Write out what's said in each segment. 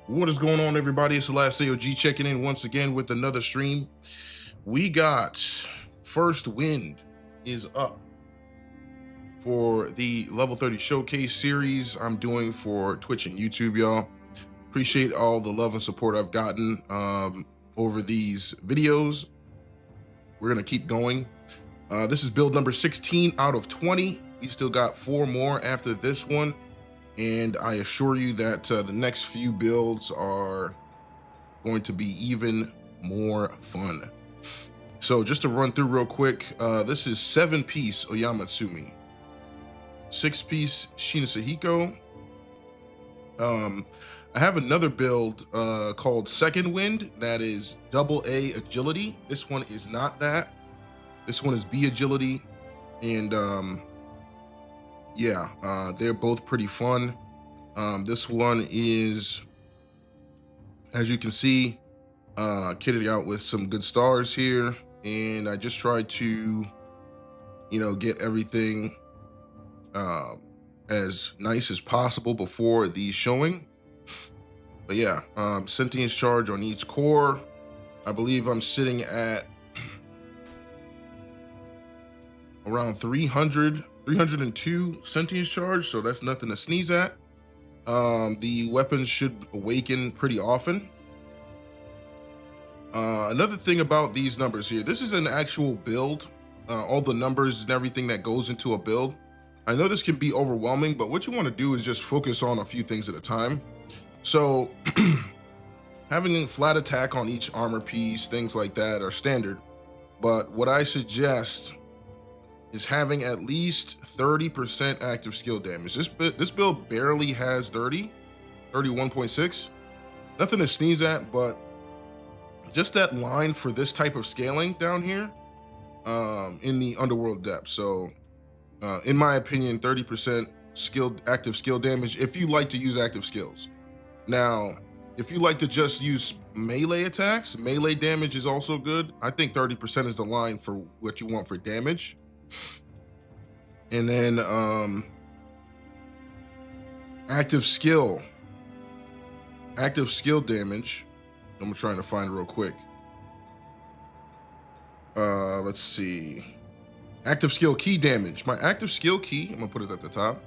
What is going on, everybody? It's the last AOG checking in once again with another stream. We got First Wind is up for the level 30 showcase series I'm doing for Twitch and YouTube, y'all. Appreciate all the love and support I've gotten over these videos. We're gonna keep going. This is build number 16 out of 20. We still got 4 more after this one. And I assure you that the next few builds are going to be even more fun. So just to run through real quick, this is 7-piece Oyamatsumi, 6-piece Shinatsuhiko. I have another build called Second Wind that is AA agility. This one is not that. This one is B agility. And yeah, they're both pretty fun. This one is, as you can see, kitted out with some good stars here, and I just tried to, get everything as nice as possible before the showing. But yeah, sentience charge on each core. I believe I'm sitting at around 302 sentience charge, so that's nothing to sneeze at. The weapons should awaken pretty often. Another thing about these numbers here, this is an actual build. All the numbers and everything that goes into a build. I know this can be overwhelming, but what you want to do is just focus on a few things at a time. So having a flat attack on each armor piece, things like that are standard. But what I suggest is having at least 30% active skill damage. This build barely has 31.6. Nothing to sneeze at, but just that line for this type of scaling down here in the Underworld depth. So in my opinion, 30% active skill damage if you like to use active skills. Now, if you like to just use melee attacks, melee damage is also good. I think 30% is the line for what you want for damage. And then active skill damage, I'm trying to find real quick. Let's see. Active skill key damage. My active skill key, I'm gonna put it at the top,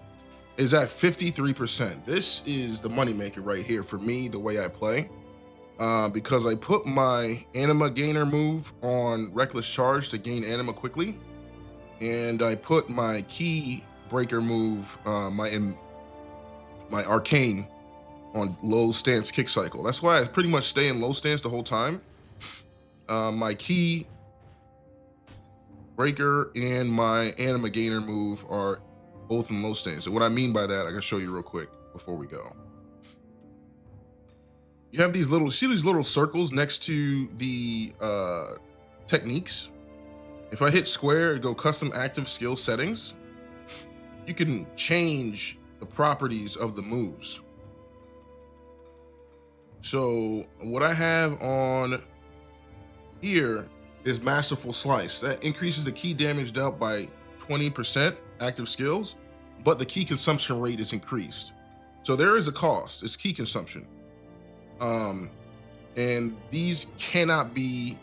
is at 53%. This is the moneymaker right here for me, the way I play. Because I put my anima gainer move on reckless charge to gain anima quickly. And I put my key breaker move, my arcane, on low stance kick cycle. That's why I pretty much stay in low stance the whole time. My key breaker and my anima gainer move are both in low stance. And what I mean by that, I can show you real quick before we go. You have these little, see these little circles next to the techniques? If I hit square and go custom active skill settings, you can change the properties of the moves. So what I have on here is Masterful Slice. That increases the key damage dealt by 20% active skills, but the key consumption rate is increased. So there is a cost, it's key consumption. And these cannot be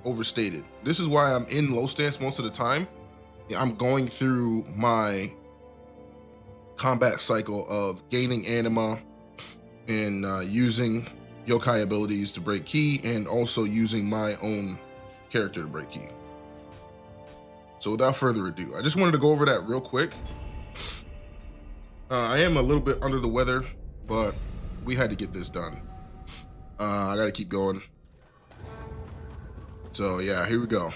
overstated. This is why I'm in low stance most of the time. I'm going through my combat cycle of gaining anima and using yokai abilities to break key, and also using my own character to break key. So without further ado, I just wanted to go over that real quick. I am a little bit under the weather, but we had to get this done. I gotta keep going. So yeah, here we go.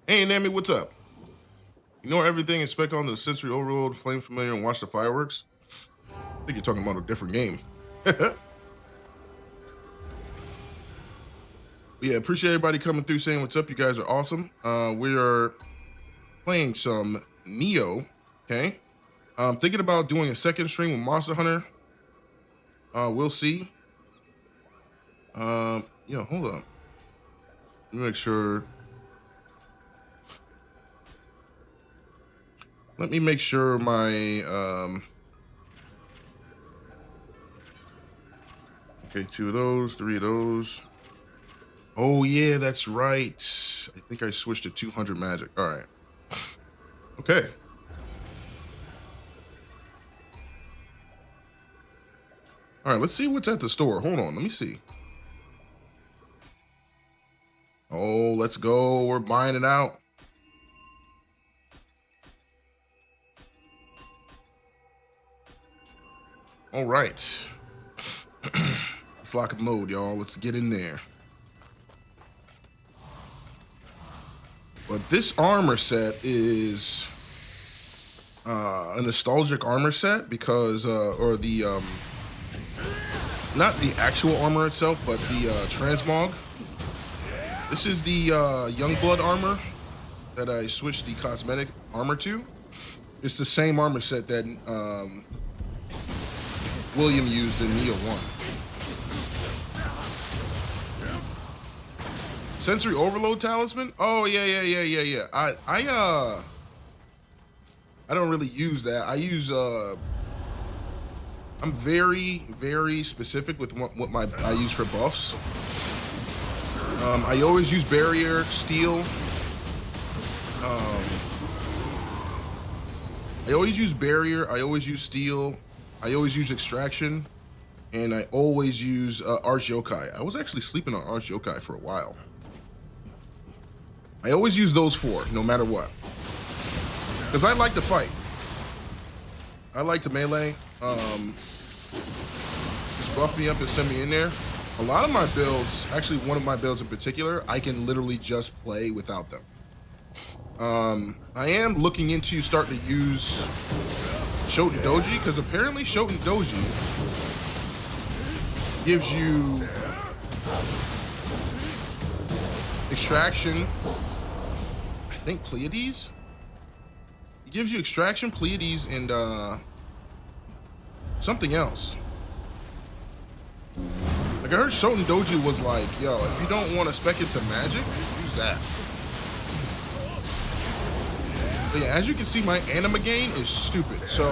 Hey Nami, what's up? Ignore everything and spec on the sensory overload, flame familiar, and watch the fireworks. I think you're talking about a different game. Yeah, appreciate everybody coming through saying what's up. You guys are awesome. We are playing some Neo, okay? I'm thinking about doing a second stream with Monster Hunter. We'll see. Hold on. Let me make sure. Let me make sure my okay, 2 of those, 3 of those. Oh yeah, that's right. I think I switched to 200 magic. All right. Okay. All right, let's see what's at the store. Hold on, let me see. Oh, let's go. We're buying it out. All right. Let's lock the mode, y'all. Let's get in there. But this armor set is a nostalgic armor set because, or the, not the actual armor itself, but the transmog. This is the Youngblood armor that I switched the cosmetic armor to. It's the same armor set that William used in Neo 1. Sensory overload talisman? Oh yeah. I don't really use that. I use I'm very specific with what I use for buffs. I always use barrier, steel. I always use barrier. I always use steel. I always use extraction, and I always use arch yokai. I was actually sleeping on arch yokai for a while. I always use those 4, no matter what, because I like to fight. I like to melee. Just buff me up and send me in there. A lot of my builds, actually one of my builds in particular, I can literally just play without them. I am looking into starting to use Shoten Doji, because apparently Shoten Doji gives you extraction, I think Pleiades? It gives you extraction, Pleiades, and something else. Like I heard Shoten Doji was like, yo, if you don't want to spec into magic, use that. But yeah, as you can see, my anima gain is stupid. So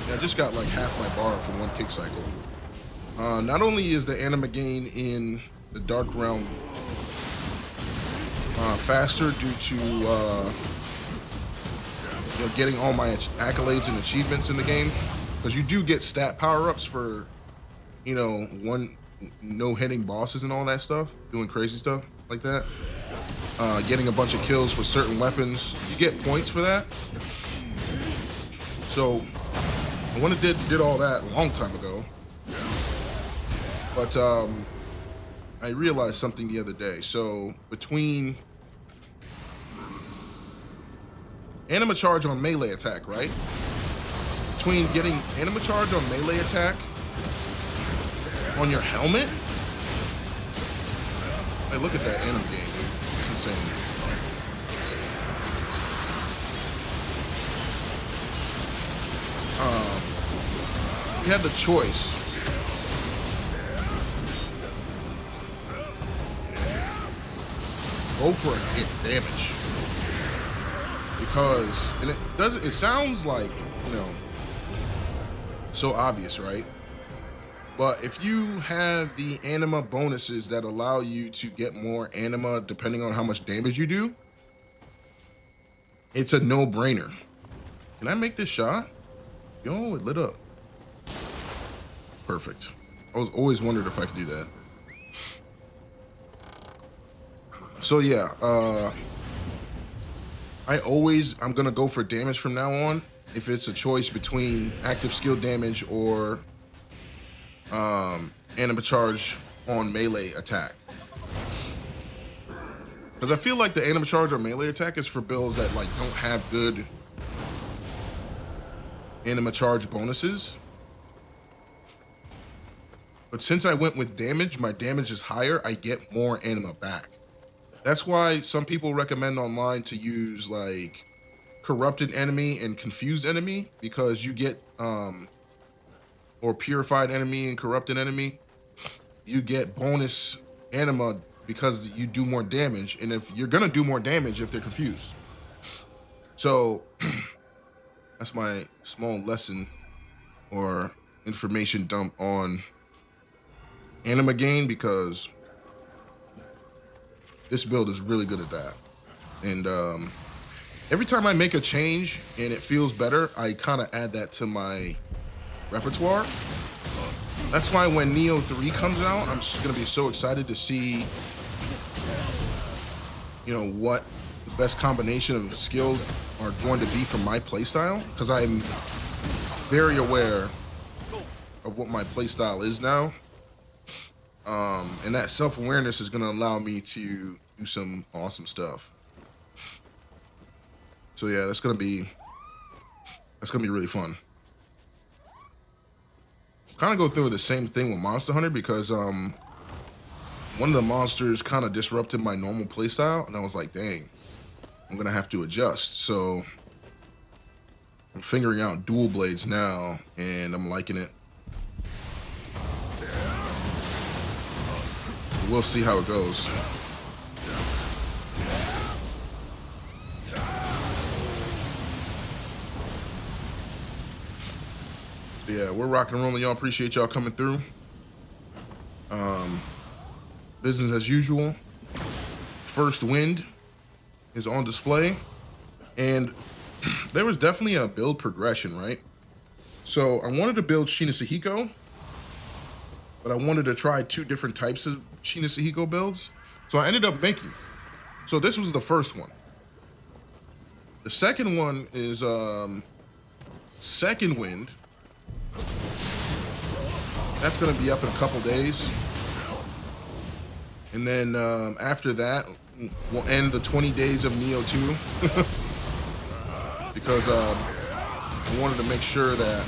yeah, I just got like half my bar from one kick cycle. Not only is the anima gain in the Dark Realm faster due to getting all my accolades and achievements in the game, because you do get stat power-ups for one no-hitting bosses and all that stuff, doing crazy stuff like that. Getting a bunch of kills with certain weapons, you get points for that. So I went and did all that a long time ago, but I realized something the other day. So between anima charge on melee attack, right? Between getting anima charge on melee attack on your helmet. Hey, look at that anima game, dude. It's insane. You had the choice. Go for a hit damage. Because, and it sounds like, so obvious, right? But if you have the anima bonuses that allow you to get more anima depending on how much damage you do, it's a no-brainer. Can I make this shot? Yo, it lit up. Perfect. I was always wondered if I could do that. So yeah, I'm gonna go for damage from now on. If it's a choice between active skill damage or anima charge on melee attack. Because I feel like the anima charge on melee attack is for builds that like don't have good anima charge bonuses. But since I went with damage, my damage is higher, I get more anima back. That's why some people recommend online to use like corrupted enemy and confused enemy, because you get or purified enemy and corrupted enemy, you get bonus anima because you do more damage, and if you're gonna do more damage if they're confused. So that's my small lesson or information dump on anima gain, because this build is really good at that. And every time I make a change and it feels better, I kind of add that to my repertoire. That's why when Neo 3 comes out, I'm just gonna be so excited to see, what the best combination of skills are going to be for my playstyle, because I'm very aware of what my playstyle is now. And that self-awareness is gonna allow me to do some awesome stuff. So yeah, that's gonna be really fun. Kind of go through the same thing with Monster Hunter, because one of the monsters kind of disrupted my normal playstyle, and I was like, dang, I'm gonna have to adjust. So I'm figuring out dual blades now, and I'm liking it. We'll see how it goes. Yeah, we're rocking and rolling, y'all. Appreciate y'all coming through. Business as usual. First wind is on display, and there was definitely a build progression, right? So I wanted to build Shinatsuhiko, but I wanted to try 2 different types of Shinatsuhiko builds. So I ended up making. So this was the first one. The second one is second wind. That's gonna be up in a couple days. And then after that, we'll end the 20 days of Neo 2. Because I wanted to make sure that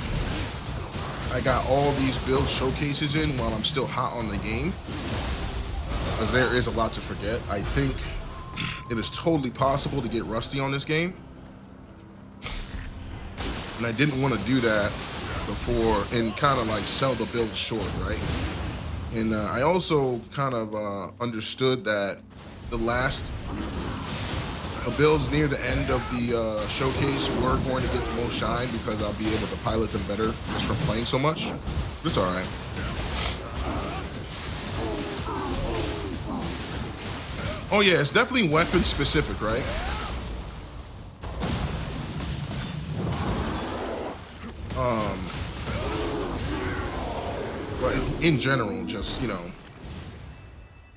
I got all these build showcases in while I'm still hot on the game. Because there is a lot to forget. I think it is totally possible to get rusty on this game. And I didn't want to do that before and kind of like sell the build short, right? And I also kind of understood that the builds near the end of the showcase were going to get the most shine, because I'll be able to pilot them better just from playing so much. But it's all right. Oh yeah, it's definitely weapon specific, right? But in general, just, I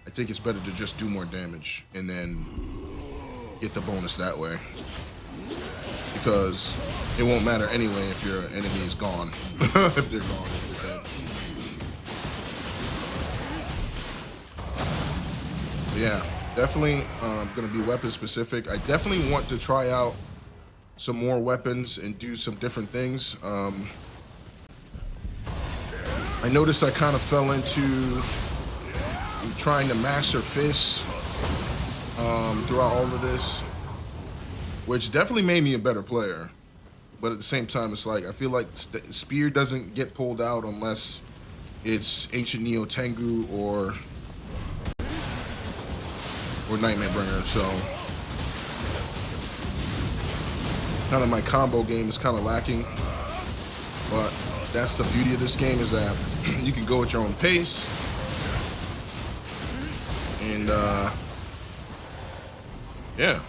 think it's better to just do more damage and then get the bonus that way. Because it won't matter anyway if your enemy is gone. If they're gone, they're dead. But yeah, definitely gonna be weapon specific. I definitely want to try out some more weapons and do some different things. I noticed I kind of fell into trying to master fists throughout all of this, which definitely made me a better player. But at the same time, it's like I feel like spear doesn't get pulled out unless it's Ancient Neo Tengu or Nightmare Bringer. So kind of my combo game is kind of lacking, but that's the beauty of this game, is that you can go at your own pace. And yeah,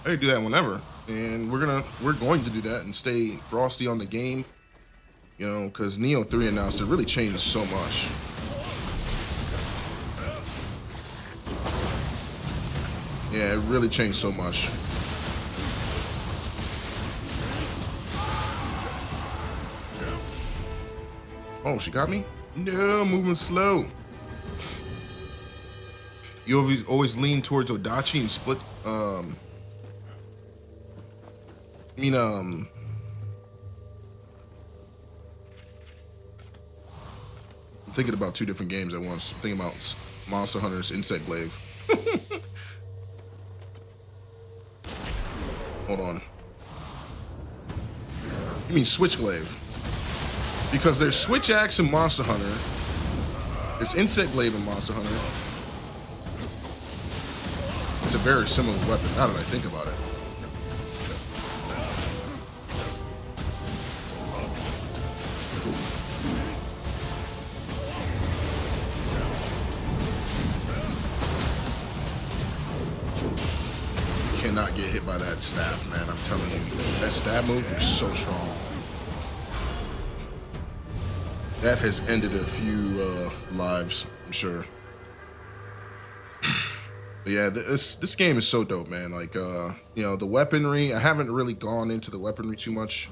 I can do that whenever. And we're going to do that and stay frosty on the game, because Neo 3 announced it really changed so much. Yeah, it really changed so much. Oh, she got me? No, moving slow. You always lean towards Odachi and split. I'm thinking about 2 different games at once. I'm thinking about Monster Hunter's Insect Glaive. Hold on. You mean Switch Glaive? Because there's Switch Axe in Monster Hunter. There's Insect Glaive in Monster Hunter. It's a very similar weapon, now that I think about it. cannot get hit by that staff, man. I'm telling you, that stab move is so strong. That has ended a few lives, I'm sure. But yeah, this game is so dope, man. Like, you know, the weaponry. I haven't really gone into the weaponry too much.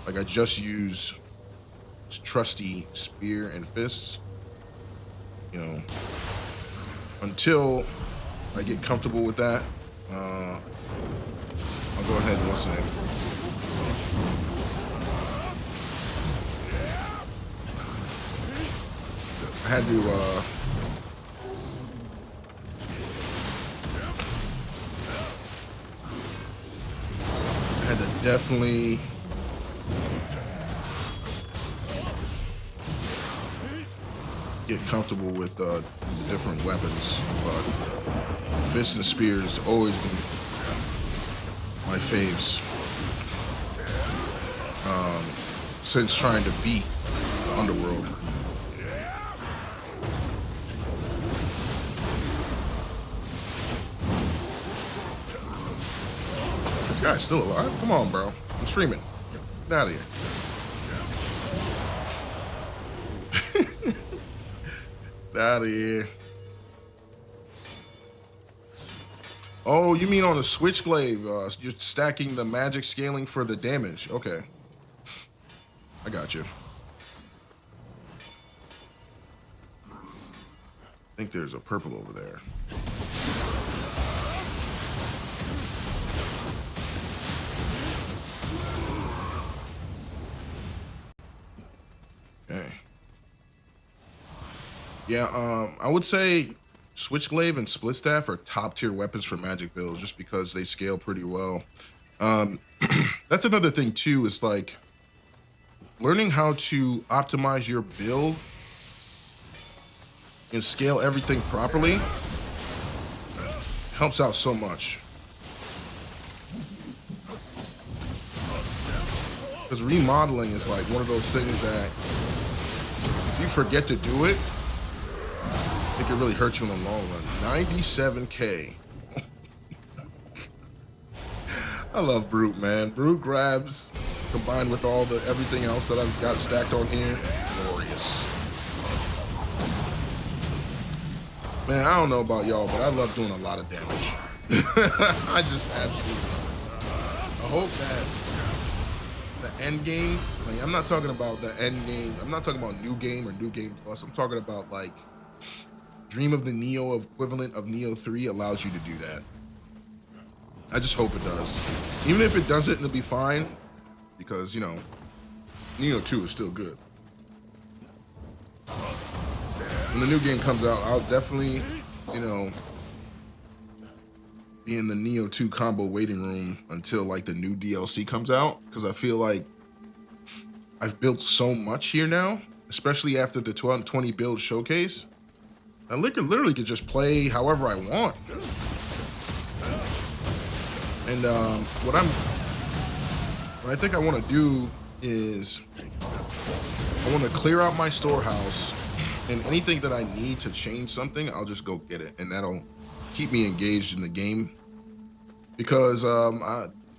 Like, I just use trusty spear and fists. You know, until I get comfortable with that, I'll go ahead and listen. I had to definitely get comfortable with different weapons, but fists and spears always been my faves since trying to beat Underworld. This guy's still alive? Come on, bro. I'm streaming. Get out of here. Get out of here. Oh, you mean on the switchblade? You're stacking the magic scaling for the damage. Okay. I got you. I think there's a purple over there. Okay. Yeah, I would say Switchglaive and Split Staff are top tier weapons for magic builds just because they scale pretty well. That's another thing too, is like learning how to optimize your build and scale everything properly helps out so much. Because remodeling is like one of those things that if you forget to do it, it can really hurt you in the long run. 97K. I love Brute, man. Brute grabs combined with all the everything else that I've got stacked on here. Glorious. Man, I don't know about y'all, but I love doing a lot of damage. I just absolutely love it. I hope that the end game, like I'm not talking about the end game, I'm not talking about new game or new game plus, I'm talking about like Dream of the Neo equivalent of Neo 3 allows you to do that. I just hope it does. Even if it doesn't, it'll be fine because, you know, Neo 2 is still good. When the new game comes out, I'll definitely, you know, be in the Neo 2 combo waiting room until like the new DLC comes out, because I feel like I've built so much here now, especially after the 20 build showcase. I literally could just play however I want. And what I think I want to do is I want to clear out my storehouse, and anything that I need to change something, I'll just go get it, and that'll keep me engaged in the game. Because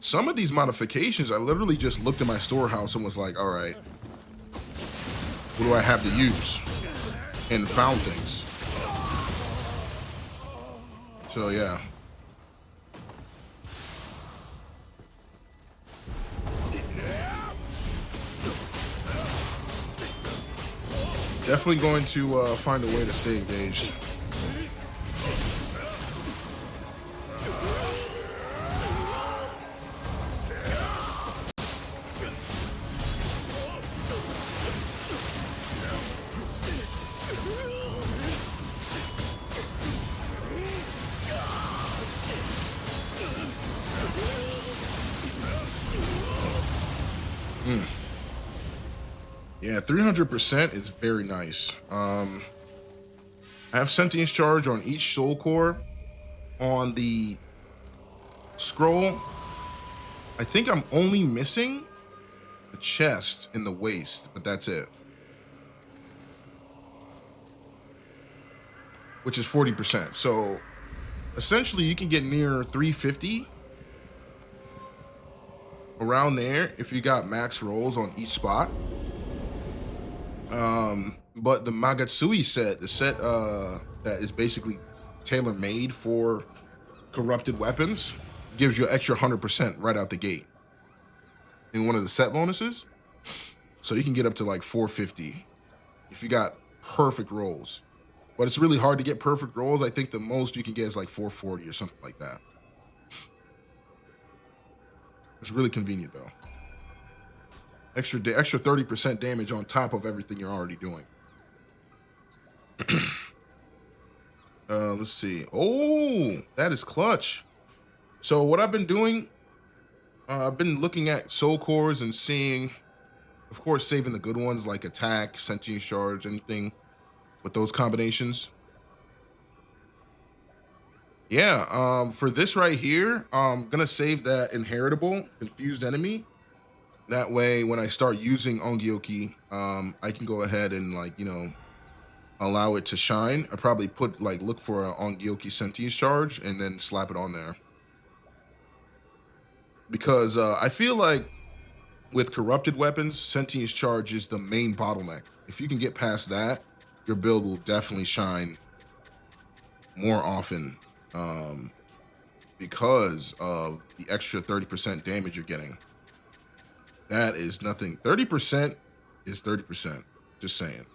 some of these modifications, I literally just looked at my storehouse and was like, all right, what do I have to use? And found things. So yeah. Definitely going to find a way to stay engaged. Yeah, 300% is very nice. I have Sentience Charge on each soul core. On the scroll, I think I'm only missing the chest and the waist, but that's it. Which is 40%. So essentially you can get near 350 around there if you got max rolls on each spot. But the Magatsui set, the set that is basically tailor made for corrupted weapons, gives you an extra 100% right out the gate in one of the set bonuses. So you can get up to like 450 if you got perfect rolls. But it's really hard to get perfect rolls. I think the most you can get is like 440 or something like that. It's really convenient though. Extra 30% damage on top of everything you're already doing. Let's see. Oh, that is clutch. So what I've been doing, I've been looking at soul cores and seeing, of course, saving the good ones like attack, sentient charge, anything with those combinations. Yeah, for this right here, I'm gonna save that inheritable confused enemy. That way, when I start using Ongyoki, I can go ahead and like, allow it to shine. I probably look for an Ongyoki sentience charge and then slap it on there. Because I feel like with corrupted weapons, sentience charge is the main bottleneck. If you can get past that, your build will definitely shine more often, because of the extra 30% damage you're getting. That is nothing. 30% is 30%. Just saying.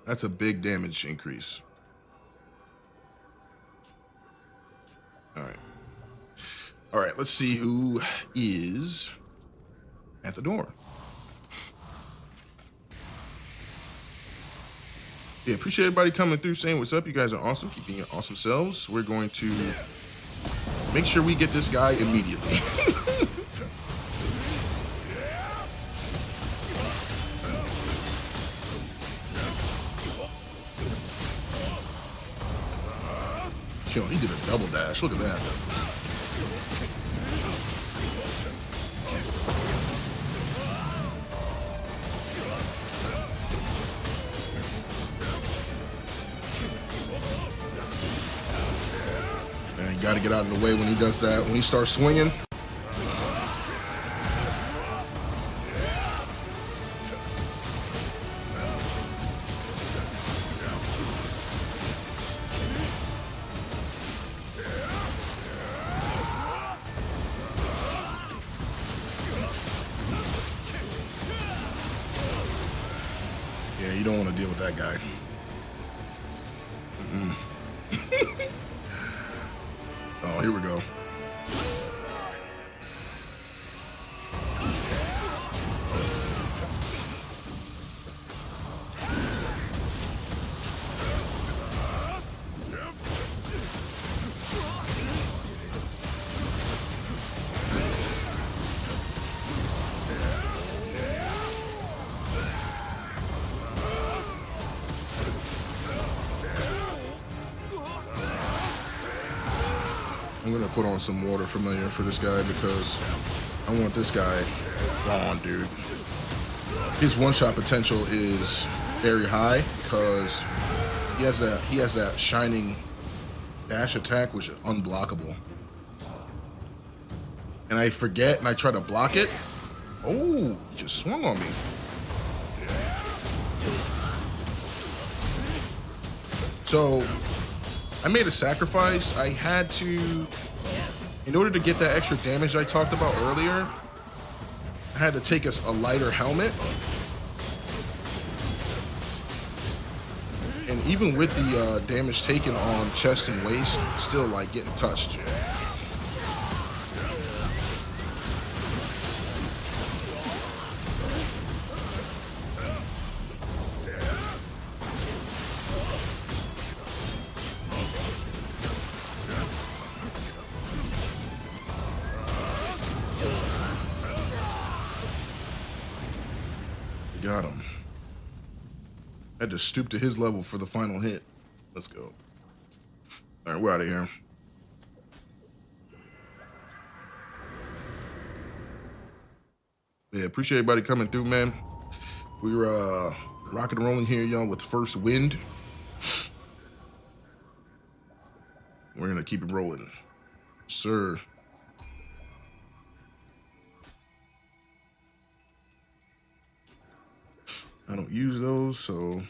That's a big damage increase. All right. All right, let's see who is at the door. Yeah, appreciate everybody coming through, saying what's up. You guys are awesome. Keep being your awesome selves. We're going to make sure we get this guy immediately. Yo, he did a double dash. Look at that. And you got to get out of the way when he does that. When he starts swinging. Yeah, you don't want to deal with that guy. Oh, here we go. I'm gonna put on some water familiar for this guy because I want this guy gone, dude. His one-shot potential is very high because he has that shining dash attack which is unblockable. And I forget and I try to block it. Oh, he just swung on me. So I made a sacrifice. I had to, in order to get that extra damage I talked about earlier, I had to take a lighter helmet. And even with the damage taken on chest and waist, still like getting touched. Got him. Had to stoop to his level for the final hit. Let's go. All right, we're out of here. Yeah, appreciate everybody coming through, man. We're rocking and rolling here, y'all, with First Wind. We're gonna keep it rolling, sir. don't use those, so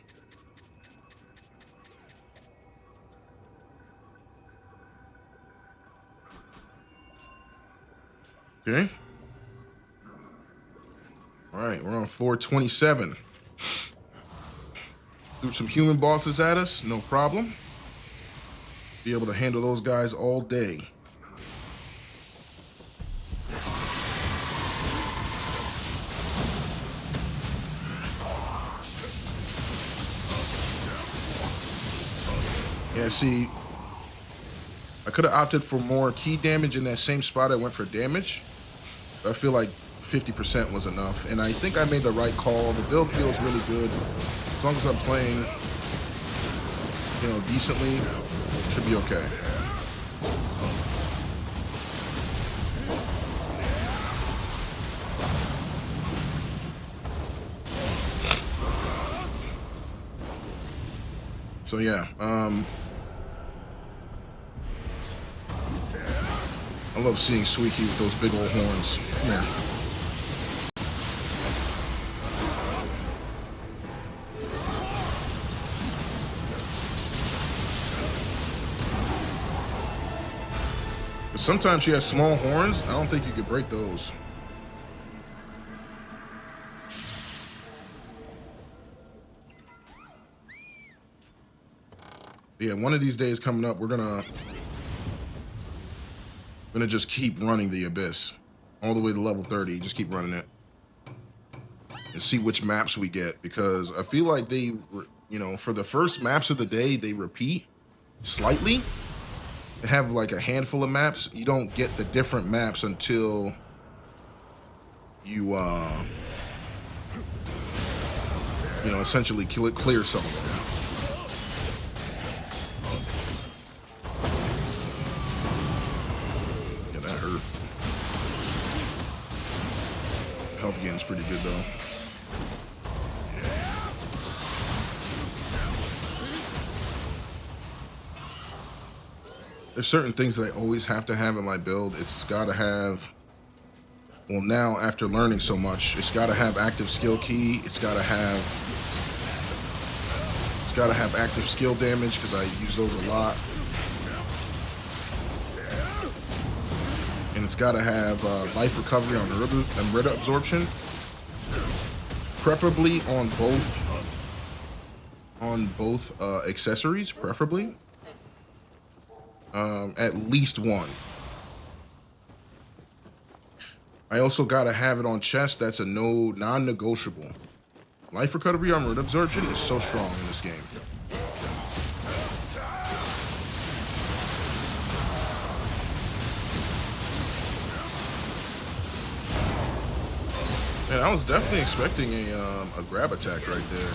okay. All right, we're on floor 27. Shoot some human bosses at us, no problem. Be able to handle those guys all day. Yeah, see, I could have opted for more key damage in that same spot I went for damage. But I feel like 50% was enough, and I think I made the right call. The build feels really good. As long as I'm playing, decently, it should be okay. So yeah, I love seeing Suiki with those big old horns. Come here. But sometimes she has small horns. I don't think you could break those. Yeah, one of these days coming up, we're gonna just keep running the Abyss all the way to level 30. Just keep running it and see which maps we get, because I feel like they, for the first maps of the day, they repeat slightly. They have like a handful of maps. You don't get the different maps until you, essentially clear some of them. Health gain is pretty good though. There's certain things that I always have to have in my build. It's got to have, well, now after learning so much, it's got to have active skill key. It's got to have active skill damage, because I use those a lot. And it's got to have life recovery on Murder absorption, preferably on both accessories, preferably. At least one. I also got to have it on chest. That's a non-negotiable. Life recovery on Murder absorption is so strong in this game. Man, I was definitely expecting a grab attack right there.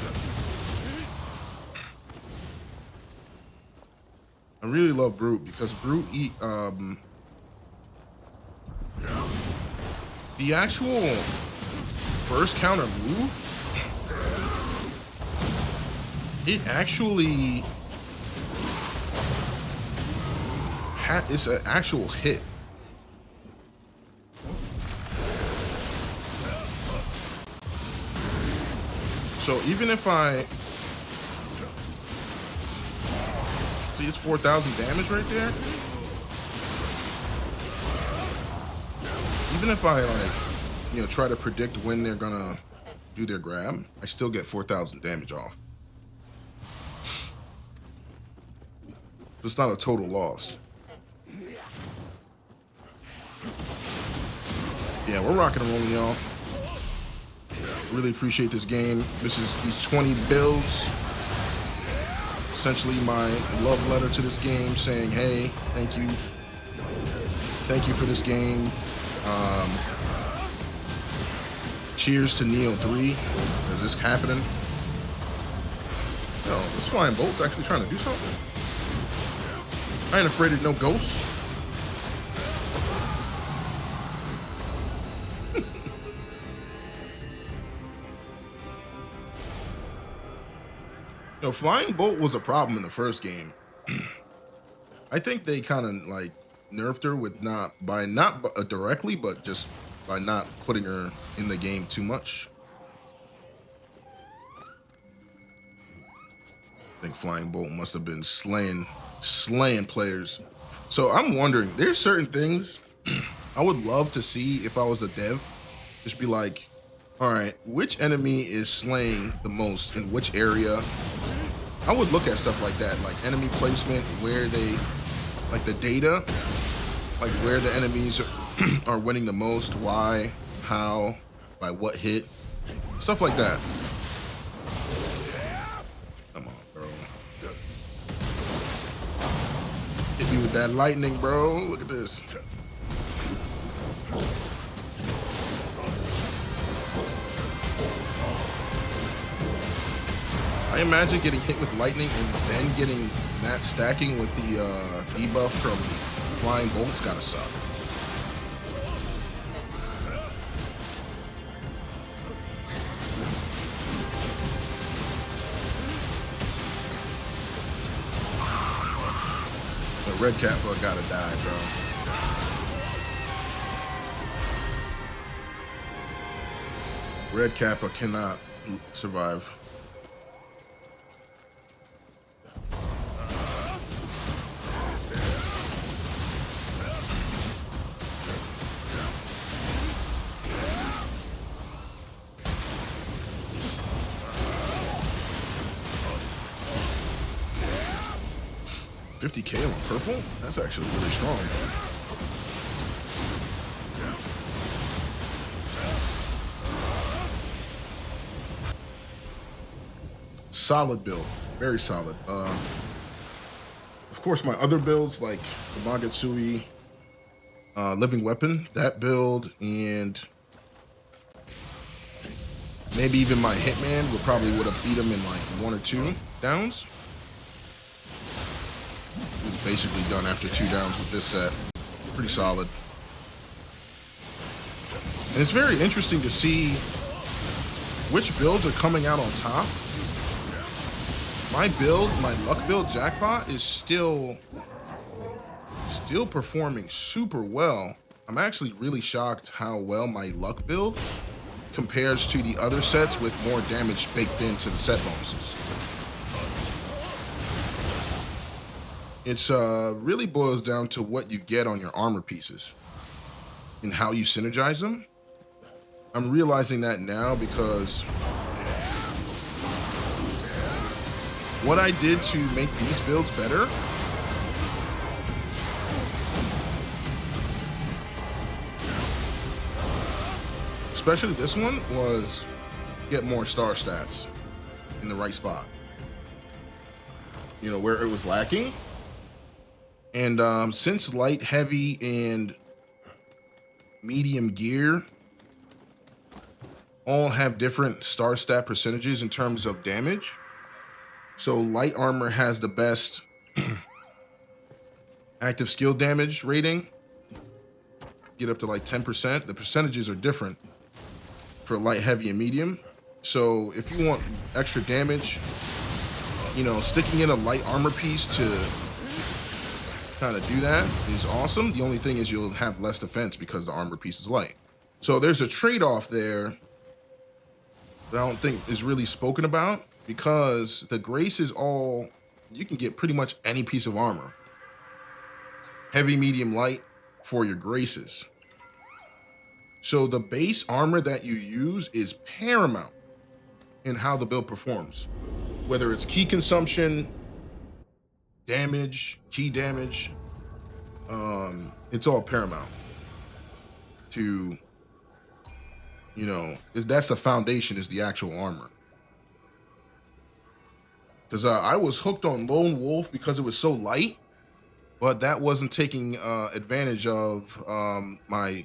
I really love Brute, because Brute the actual first counter move, it actually it's an actual hit. So even if I see, it's 4,000 damage right there. Even if I try to predict when they're gonna do their grab, I still get 4,000 damage off. So it's not a total loss. Yeah, we're rocking and rolling, y'all. Really appreciate this game. This is these 20 builds. Essentially my love letter to this game, saying, hey, thank you for this game. Cheers to Neo 3. Is this happening? No, this flying bolt's actually trying to do something. I ain't afraid of no ghosts. Flying bolt was a problem in the first game. I think they kind of like nerfed her with not directly, but just by not putting her in the game too much. think Flying Bolt must have been slaying players. So I'm wondering, there's certain things I would love to see if I was a dev. Just be like, all right, which enemy is slaying the most in which area? I would look at stuff like that, like enemy placement, where they, like the data, like where the enemies are winning the most, why, how, by what hit, stuff like that. Come on, bro. Hit me with that lightning, bro. Look at this. I imagine getting hit with lightning and then getting that stacking with the debuff from Flying Bolt's gotta suck. The Red Kappa gotta die, bro. Red Kappa cannot survive. $50K on purple? That's actually really strong. Solid build, very solid. Of course, my other builds like the Magatsuki, Living Weapon, that build, and maybe even my Hitman would have beat him in like 1 or 2 downs. It was basically done after 2 downs with this set. Pretty solid. And it's very interesting to see which builds are coming out on top. My build, my luck build, Jackpot, is still performing super well. I'm actually really shocked how well my luck build compares to the other sets with more damage baked into the set bonuses. It's really boils down to what you get on your armor pieces and how you synergize them. I'm realizing that now because what I did to make these builds better especially this one was get more star stats in the right spot. You know, where it was lacking. And since light, heavy, and medium gear all have different star stat percentages in terms of damage. So light armor has the best active skill damage rating. Get up to like 10%. The percentages are different for light, heavy, and medium. So if you want extra damage, you know, sticking in a light armor piece to kind of do that is awesome. The only thing is you'll have less defense because the armor piece is light. So there's a trade-off there that I don't think is really spoken about, because the grace is all, you can get pretty much any piece of armor. Heavy, medium, light for your graces. So the base armor that you use is paramount in how the build performs. Whether it's key consumption, damage, key damage, it's all paramount to, you know, that's the foundation, is the actual armor. Because I was hooked on Lone Wolf because it was so light, but that wasn't taking advantage of my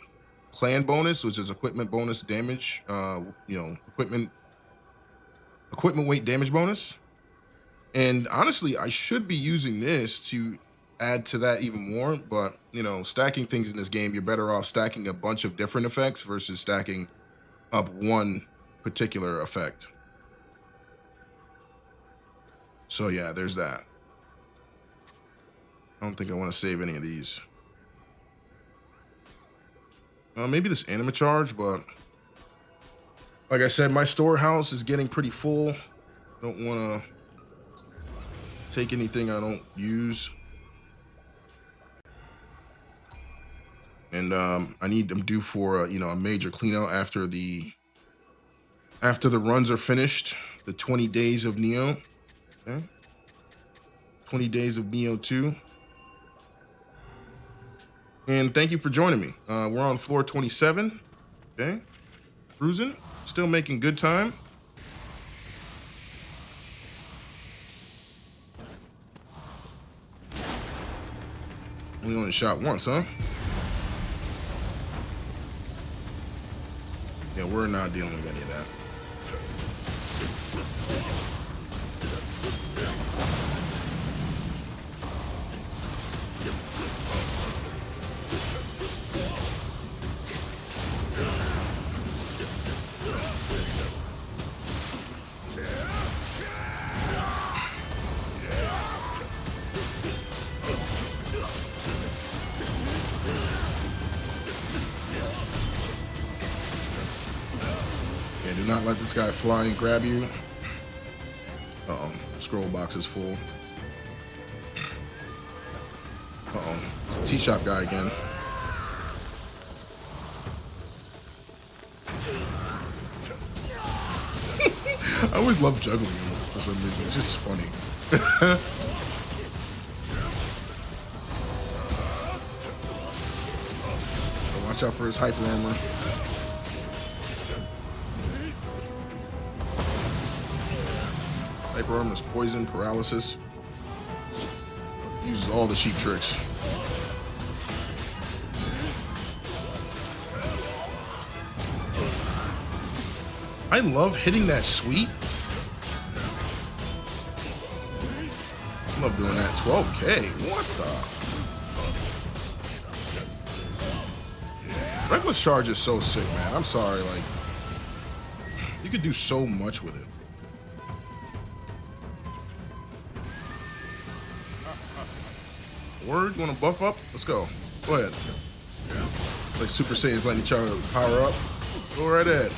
clan bonus, which is equipment bonus damage, you know, equipment weight damage bonus. And honestly, I should be using this to add to that even more, but you know, stacking things in this game, you're better off stacking a bunch of different effects versus stacking up one particular effect. So yeah, there's that. I don't think I want to save any of these. Maybe this anima charge, but like I said, my storehouse is getting pretty full. Don't want to take anything I don't use. And I need them due for a major clean out after the runs are finished. The 20 days of Neo. Okay. 20 days of Neo 2. And thank you for joining me. We're on floor 27. Okay. Cruising. Still making good time. We only shot once, huh? Yeah, we're not dealing with any of that. Yeah, do not let this guy fly and grab you. Uh-oh, scroll box is full. Uh-oh, it's a T-shop guy again. I always love juggling him for some reason. It's just funny. Watch out for his hyper armor. Hyper armor is poison, paralysis. Uses all the cheap tricks. I love hitting that sweep. I love doing that. 12K. What the? Reckless charge is so sick, man. I'm sorry. Like, you could do so much with it. Word, you want to buff up? Let's go. Go ahead. Like Super Saiyan's letting each other power up. Go right ahead.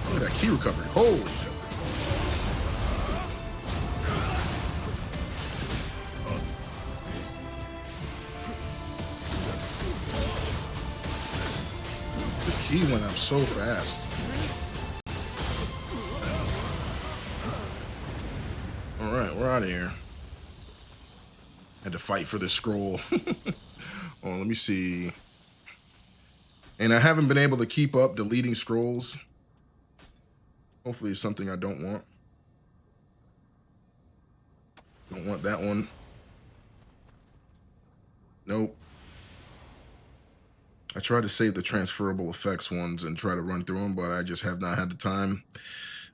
Look at that key recovery. Holy. He went up so fast. All right, we're out of here. Had to fight for this scroll. Oh, let me see. And I haven't been able to keep up deleting scrolls. Hopefully it's something I don't want. Don't want that one. Nope. I tried to save the transferable effects ones and try to run through them, but I just have not had the time.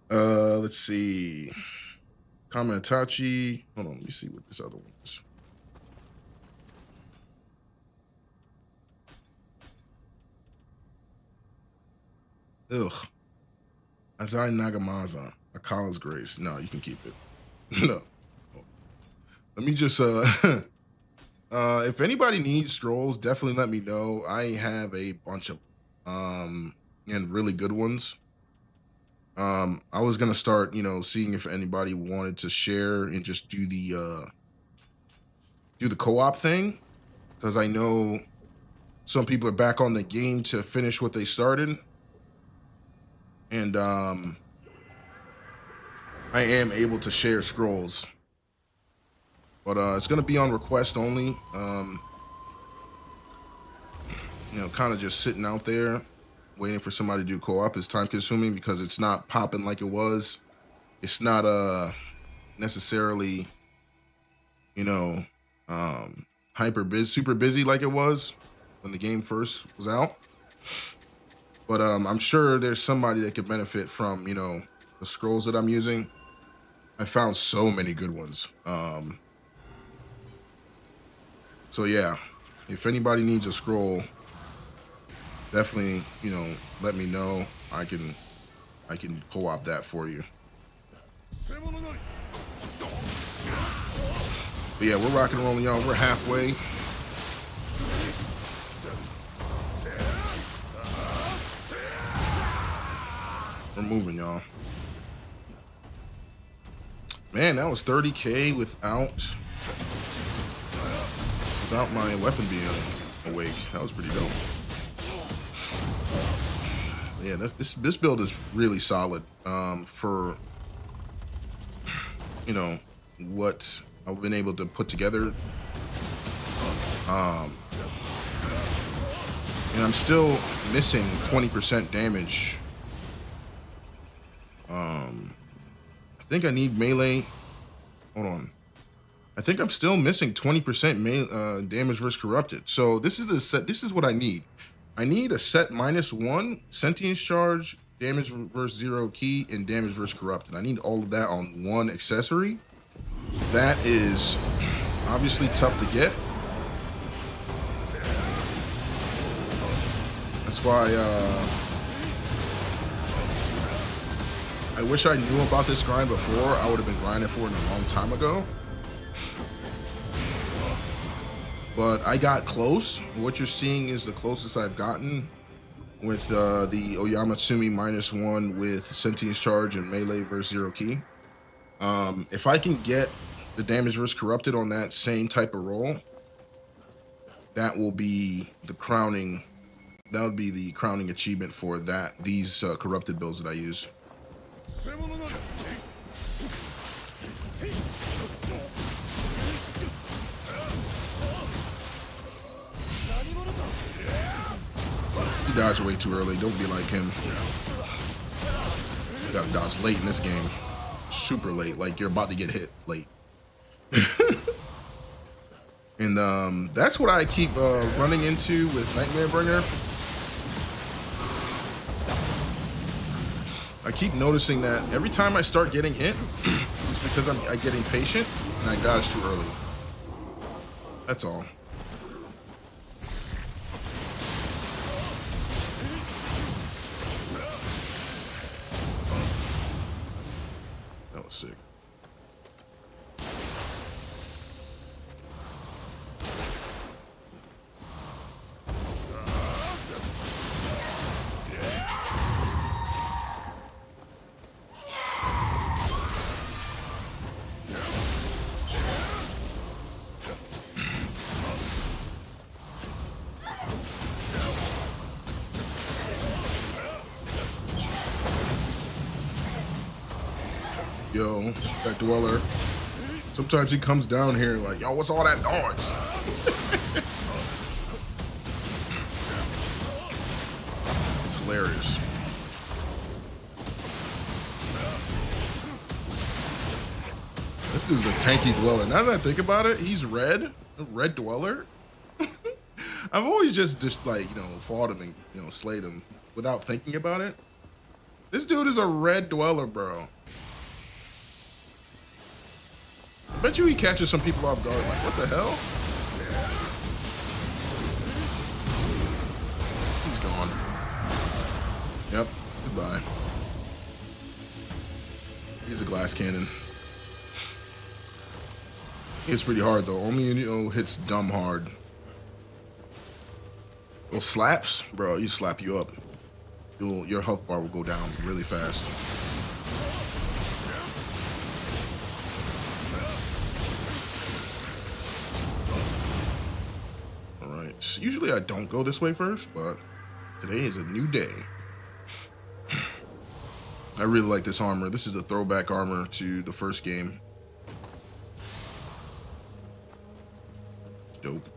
Let's see. Kamatachi. Hold on, let me see what this other one is. Ugh. Azai Nagamaza. Akala's Grace. No, you can keep it. No. Let me just if anybody needs scrolls, definitely let me know. I have a bunch of and really good ones. I was gonna start, seeing if anybody wanted to share and just do the co-op thing, because I know some people are back on the game to finish what they started, and I am able to share scrolls. But it's going to be on request only. Kind of just sitting out there, waiting for somebody to do co-op is time consuming because it's not popping like it was. It's not necessarily, super busy like it was when the game first was out. But I'm sure there's somebody that could benefit from, the scrolls that I'm using. I found so many good ones. So yeah, if anybody needs a scroll, definitely, let me know. I can I can co-op that for you. But yeah, we're rocking and rolling, y'all. We're halfway. We're moving, y'all. Man, that was 30K without my weapon being awake. That was pretty dope. Yeah, this build is really solid for, you know, what I've been able to put together. And I'm still missing 20% damage. I think I need melee. Hold on. I think I'm still missing 20% damage versus corrupted. So this is the set. This is what I need. I need a set -1 sentience charge, damage versus 0 key, and damage versus corrupted. I need all of that on one accessory. That is obviously tough to get. That's why I wish I knew about this grind before. I would have been grinding for it a long time ago. But I got close. What you're seeing is the closest I've gotten with the Oyamatsumi -1 with sentience charge and melee versus 0 key. If I can get the damage versus corrupted on that same type of roll, that will be the crowning. That would be the crowning achievement for these corrupted builds that I use. He dodged way too early. Don't be like him. You gotta dodge late in this game. Super late. Like you're about to get hit late. And that's what I keep running into with Nightmare Bringer. I keep noticing that every time I start getting hit, it's because I'm getting patient and I dodge too early. That's all. That was sick. Yo, that dweller. Sometimes he comes down here like, yo, what's all that noise? It's hilarious. This dude's a tanky dweller. Now that I think about it, he's red. A red dweller. I've always just like, you know, fought him and, you know, slayed him without thinking about it. This dude is a red dweller, bro. I bet you he catches some people off guard. Like, what the hell? He's gone. Yep. Goodbye. He's a glass cannon. Hits pretty hard though. Only, you know, hits dumb hard. Well, slaps, bro. You slap you up. Your health bar will go down really fast. Usually I don't go this way first, but today is a new day. I really like this armor. This is a throwback armor to the first game. It's dope.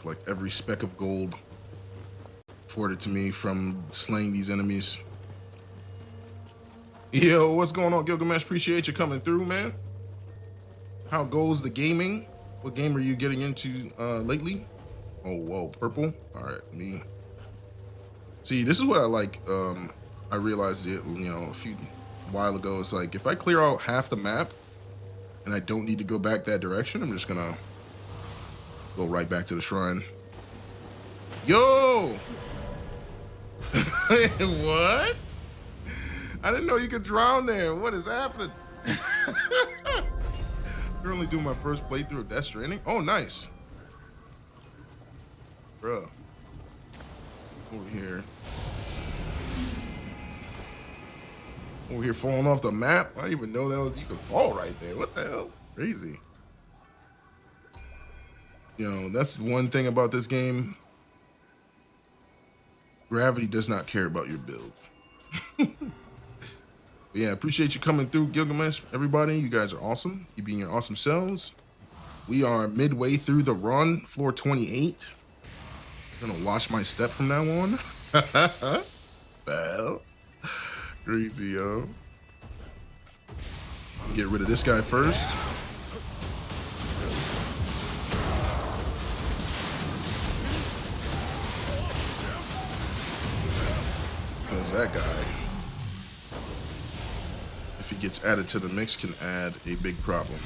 Collect every speck of gold afforded to me from slaying these enemies. Yo, what's going on, Gilgamesh? Appreciate you coming through, man. How goes the gaming? What game are you getting into lately? Oh, whoa, purple. All right, me. See, this is what I like. I realized it, you know, a while ago. It's like if I clear out half the map and I don't need to go back that direction, I'm just gonna Go right back to the shrine. Yo! What? I didn't know you could drown there. What is happening? Currently doing my first playthrough of Death Stranding. Oh, nice. Bruh. Over here. Over here falling off the map. I didn't even know that you could fall right there. What the hell? Crazy. You know, that's one thing about this game. Gravity does not care about your build. But yeah, appreciate you coming through, Gilgamesh. Everybody, you guys are awesome. You being your awesome selves. We are midway through the run, floor 28. I'm gonna watch my step from now on. Well, crazy, yo. Get rid of this guy first. Because that guy, if he gets added to the mix, can add a big problem.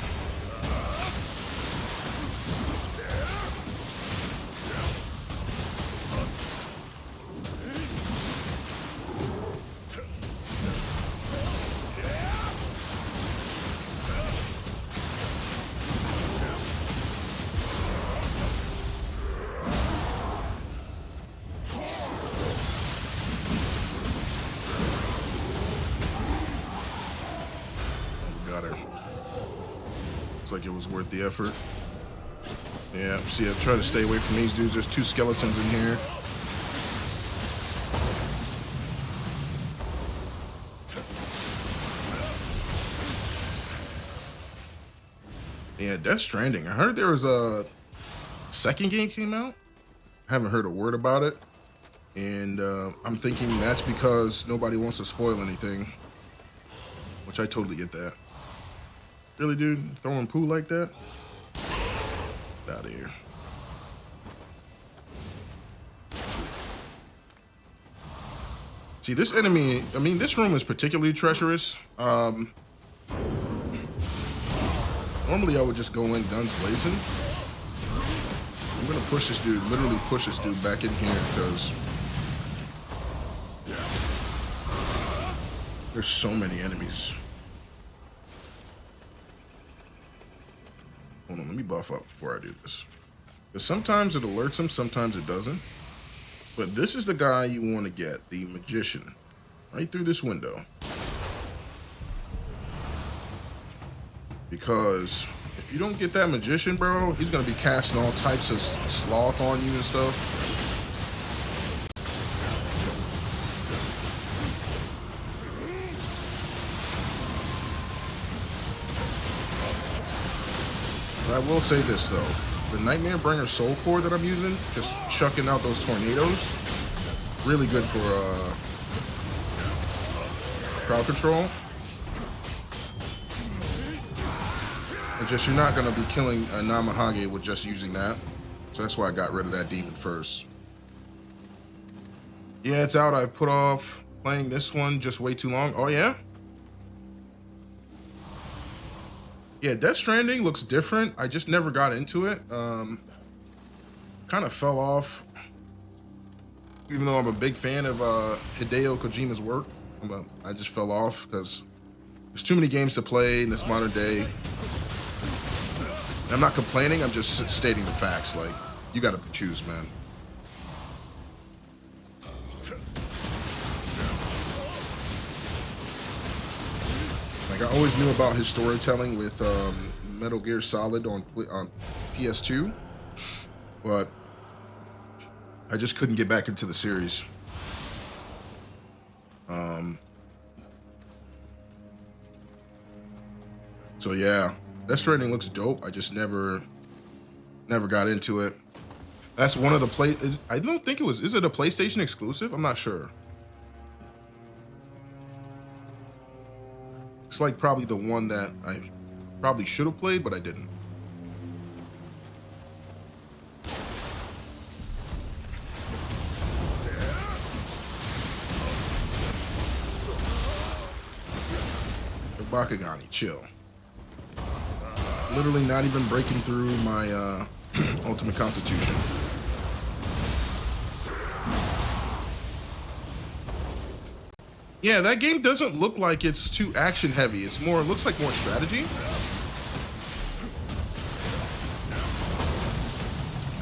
Like it was worth the effort. Yeah, see, I try to stay away from these dudes. There's 2 skeletons in here. Yeah, Death Stranding. I heard there was a second game came out. I haven't heard a word about it. And I'm thinking that's because nobody wants to spoil anything. Which I totally get that. Really, dude? Throwing poo like that? Get out of here. See, this enemy, I mean, this room is particularly treacherous. Normally I would just go in guns blazing. I'm gonna push this dude, literally push this dude back in here because there's so many enemies. Hold on, let me buff up before I do this. Because sometimes it alerts him, sometimes it doesn't. But this is the guy you want to get, the magician. Right through this window. Because if you don't get that magician, bro, he's going to be casting all types of sloth on you and stuff. I will say this though, the Nightmare Bringer Soul Core that I'm using, just chucking out those tornadoes, really good for crowd control. It's just you're not gonna be killing a Namahage with just using that, so that's why I got rid of that demon first. Yeah, it's out. I put off playing this one just way too long. Oh yeah. Yeah, Death Stranding looks different. I just never got into it. Kind of fell off. Even though I'm a big fan of Hideo Kojima's work, I just fell off because there's too many games to play in this modern day. I'm not complaining, I'm just stating the facts. Like, you gotta choose, man. Like, I always knew about his storytelling with Metal Gear Solid on PS2, but I just couldn't get back into the series. So yeah, Death Stranding looks dope. I just never got into it. That's one of the I don't think it was. Is it a PlayStation exclusive? I'm not sure. It's like probably the one that I probably should have played, but I didn't. Bakagani, chill. Literally not even breaking through my Ultimate Constitution. Yeah, that game doesn't look like it's too action heavy. It looks like more strategy.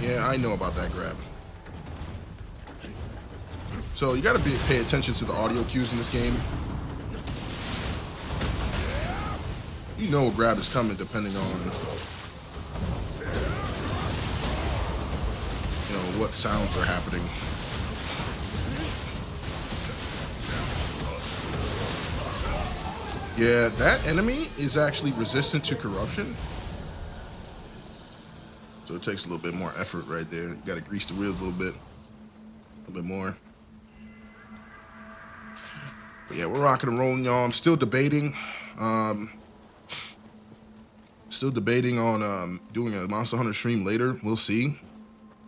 Yeah, I know about that grab. So you gotta pay attention to the audio cues in this game. You know a grab is coming depending on, you know, what sounds are happening. Yeah, that enemy is actually resistant to corruption. So it takes a little bit more effort right there. You gotta grease the wheels a little bit more. But yeah, we're rocking and rolling, y'all. I'm still debating. On doing a Monster Hunter stream later. We'll see.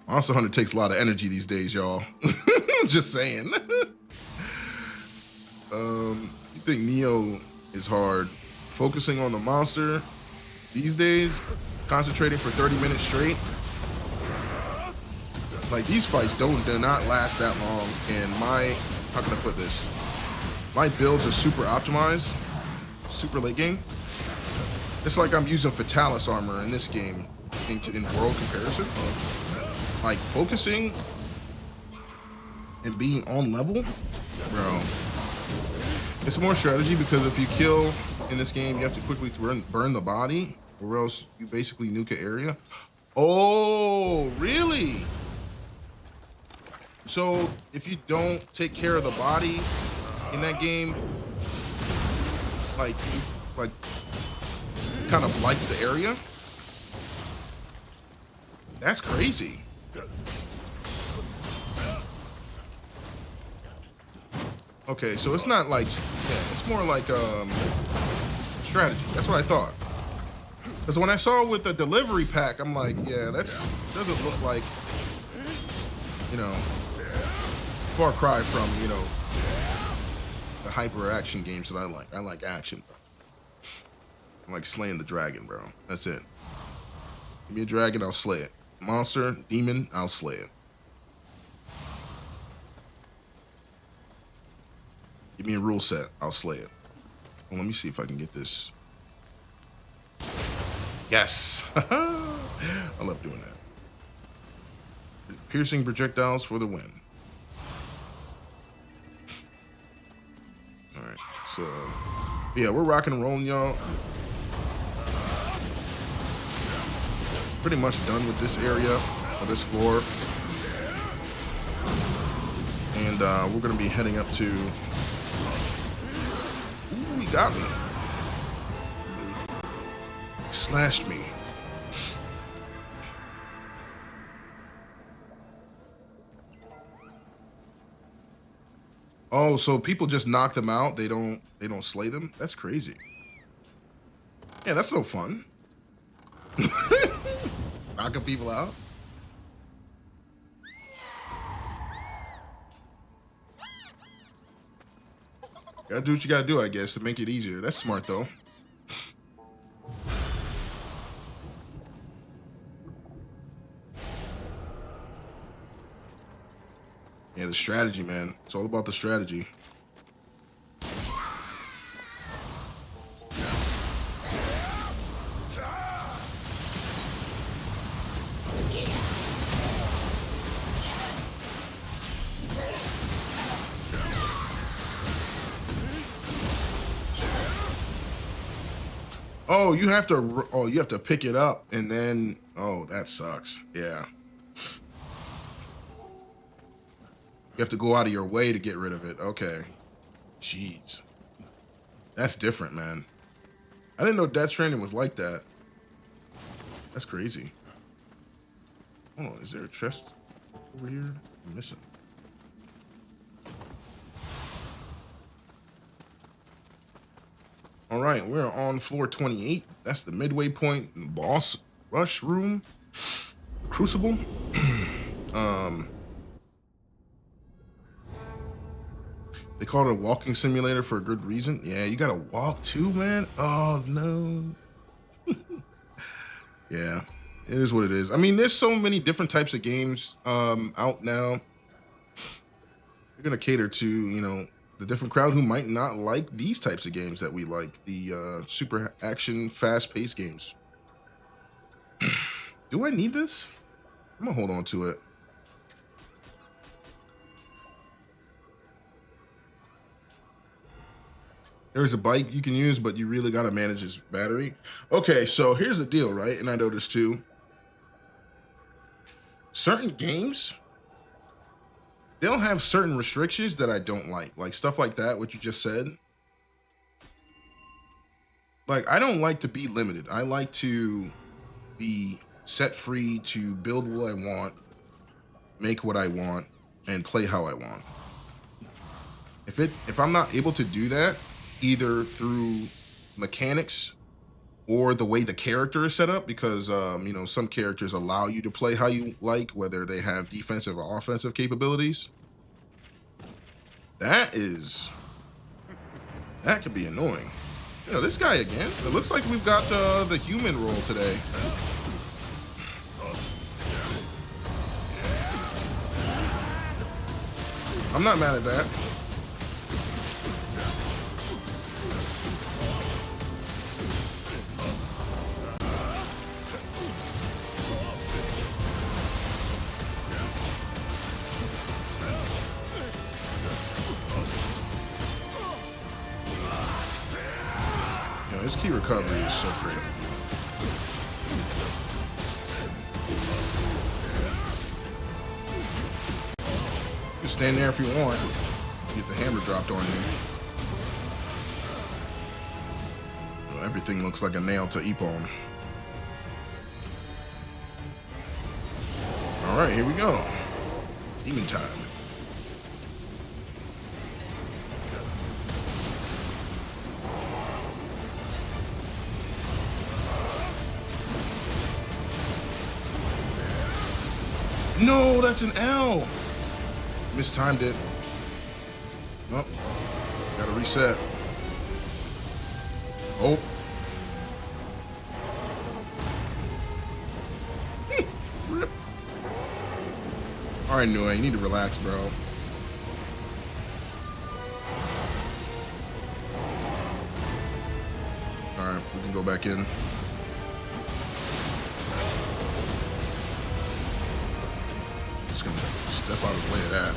Monster Hunter takes a lot of energy these days, y'all. Just saying. You think Neo is hard? Focusing on the monster these days, concentrating for 30 minutes straight. Like, these fights do not last that long. And how can I put this? My builds are super optimized, super late game. It's like I'm using Fatalis armor in this game in world comparison. Like, focusing and being on level, bro. It's more strategy because if you kill in this game, you have to quickly burn the body or else you basically nuke an area. Oh, really? So if you don't take care of the body in that game, like kind of blights the area. That's crazy. Okay, so it's not like, yeah, it's more like strategy. That's what I thought. Because when I saw with the delivery pack, I'm like, yeah, doesn't look like, you know, far cry from, you know, the hyper action games that I like. I like action, bro. I like slaying the dragon, bro. That's it. Give me a dragon, I'll slay it. Monster, demon, I'll slay it. Give me a rule set, I'll slay it. Well, let me see if I can get this. Yes. I love doing that. Piercing projectiles for the win. All right, so yeah, we're rocking and rolling, y'all. Pretty much done with this area, or this floor. And we're gonna be heading up to, ooh, he got me. Slashed me. Oh, so people just knock them out. They don't slay them. That's crazy. Yeah, that's no fun. Knocking people out. Gotta do what you gotta do, I guess, to make it easier. That's smart, though. Yeah, the strategy, man. It's all about the strategy. Oh, you have to pick it up and then, oh, that sucks. Yeah. You have to go out of your way to get rid of it. Okay. Jeez. That's different, man. I didn't know Death Stranding was like that. That's crazy. Hold on, is there a chest over here? I'm missing. All right, we're on floor 28. That's the midway point, boss rush room, crucible. They call it a walking simulator for a good reason. Yeah, you gotta walk too, man. Oh no. Yeah, It is what it is. I mean, there's so many different types of games out now. You're gonna cater to, you know, the different crowd who might not like these types of games that we like, the super action, fast-paced games. Do I need this? I'm gonna hold on to it. There's a bike you can use, but you really gotta manage its battery. Okay, so here's the deal, right? And I noticed too, certain games, they'll have certain restrictions that I don't like stuff like that, what you just said. Like, I don't like to be limited. I like to be set free to build what I want, make what I want, and play how I want. If I'm not able to do that, either through mechanics or the way the character is set up, because you know, some characters allow you to play how you like, whether they have defensive or offensive capabilities. That can be annoying. You know, this guy again. It looks like we've got the human role today. I'm not mad at that. His key recovery is so great. You can stand there if you want. Get the hammer dropped on you. Well, everything looks like a nail to Ippon. All right, here we go. Demon time. No, that's an L. Mistimed it. Nope. Gotta reset. Oh. Rip. All right, Nue, you need to relax, bro. All right, we can go back in. Just gonna step out of the way of that.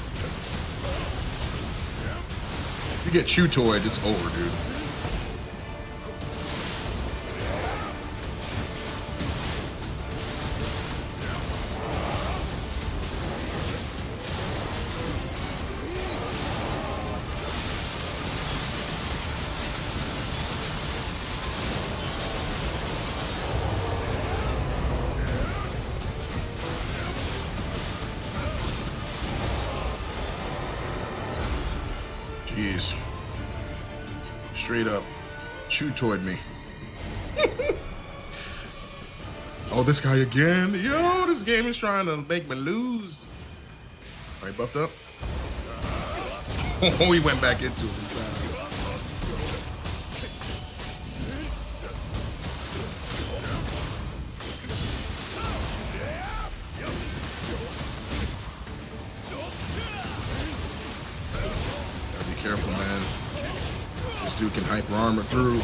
If you get chew-toyed, it's over, dude. Jeez. Straight up chew-toyed me. Oh, this guy again. Yo, this game is trying to make me lose. All right, buffed up. Oh, he went back into it this time. Gotta be careful, man. This dude can hyper armor through.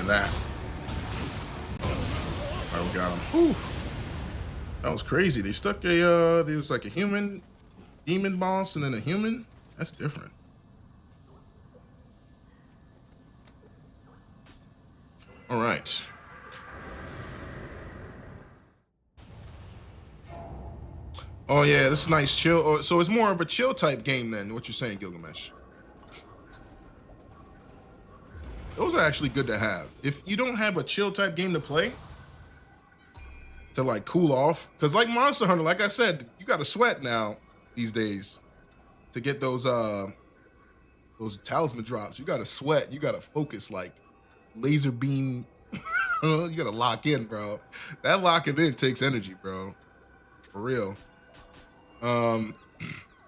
That. All right, we got him. Whew. That was crazy. They stuck a, there was like a human demon boss and then a human. That's different. All right. Oh yeah, this is nice chill. Oh, so it's more of a chill type game then, what you're saying, Gilgamesh. Those are actually good to have. If you don't have a chill type game to play, to like cool off, because like Monster Hunter, like I said, you got to sweat now these days to get those talisman drops. You got to sweat. You got to focus, like laser beam. You got to lock in, bro. That locking in takes energy, bro. For real. Um,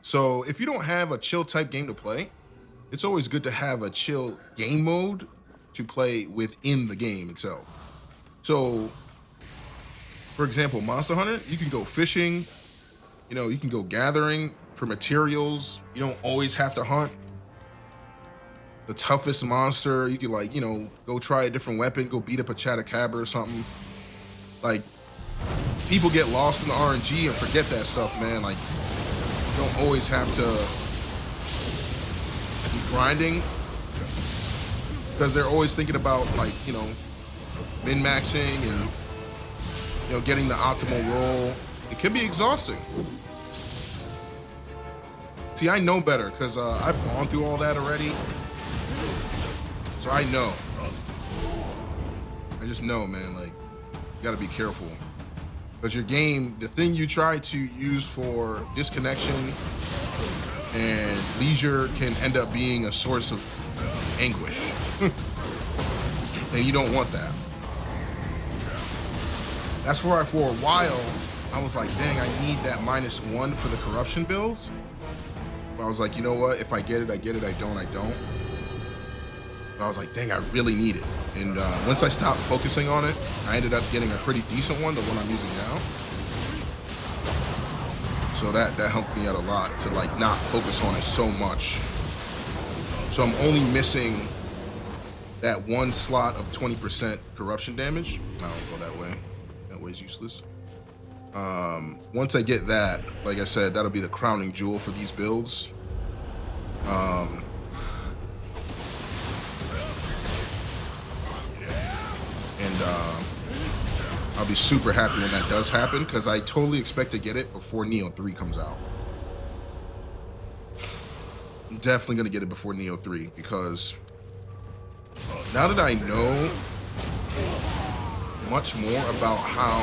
so if you don't have a chill type game to play, it's always good to have a chill game mode to play within the game itself. So, for example, Monster Hunter, you can go fishing, you can go gathering for materials. You don't always have to hunt the toughest monster. You can like, go try a different weapon, go beat up a Chatacabra or something. Like, people get lost in the RNG and forget that stuff, man. Like, you don't always have to be grinding because they're always thinking about like, min-maxing and, getting the optimal roll. It can be exhausting. See, I know better because I've gone through all that already. So I know. I just know, man, like, you gotta be careful. Because your game, the thing you try to use for disconnection and leisure can end up being a source of anguish. And you don't want that. That's why for a while, I was like, dang, I need that -1 for the corruption builds. But I was like, you know what? If I get it, I get it. I don't, I don't. But I was like, dang, I really need it. And once I stopped focusing on it, I ended up getting a pretty decent one, the one I'm using now. So that helped me out a lot to like not focus on it so much. So I'm only missing that one slot of 20% corruption damage. I don't go that way. That way's useless. Once I get that, like I said, that'll be the crowning jewel for these builds. I'll be super happy when that does happen because I totally expect to get it before Neo 3 comes out. I'm definitely going to get it before Neo 3 because now that I know much more about how,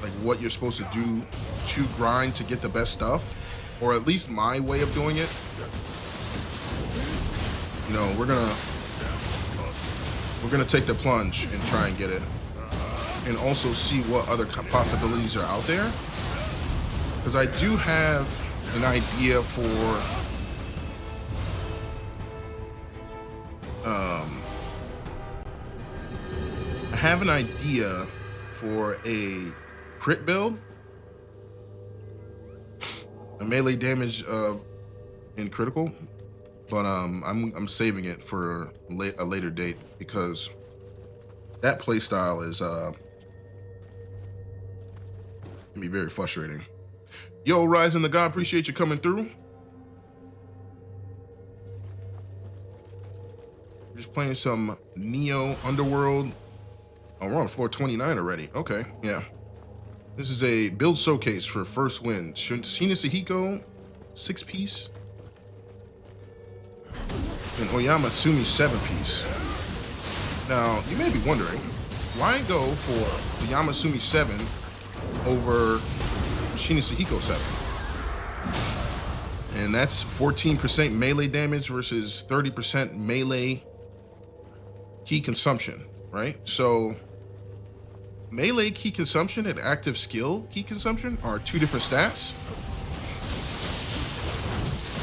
like, what you're supposed to do to grind to get the best stuff, or at least my way of doing it, we're gonna take the plunge and try and get it, and also see what other possibilities are out there. Because I do have an idea for a crit build, a melee damage in critical, but I'm saving it for a later date because that playstyle is can be very frustrating. Yo, Rising the God, appreciate you coming through. We're just playing some Neo Underworld. Oh, we're on floor 29 already. Okay, yeah. This is a build showcase for first win. Shinatsuhiko, 6-piece. And Oyamatsumi, 7-piece. Now, you may be wondering, why go for the Oyamatsumi 7 over Shinatsuhiko 7? And that's 14% melee damage versus 30% melee key consumption, right? So melee key consumption and active skill key consumption are two different stats.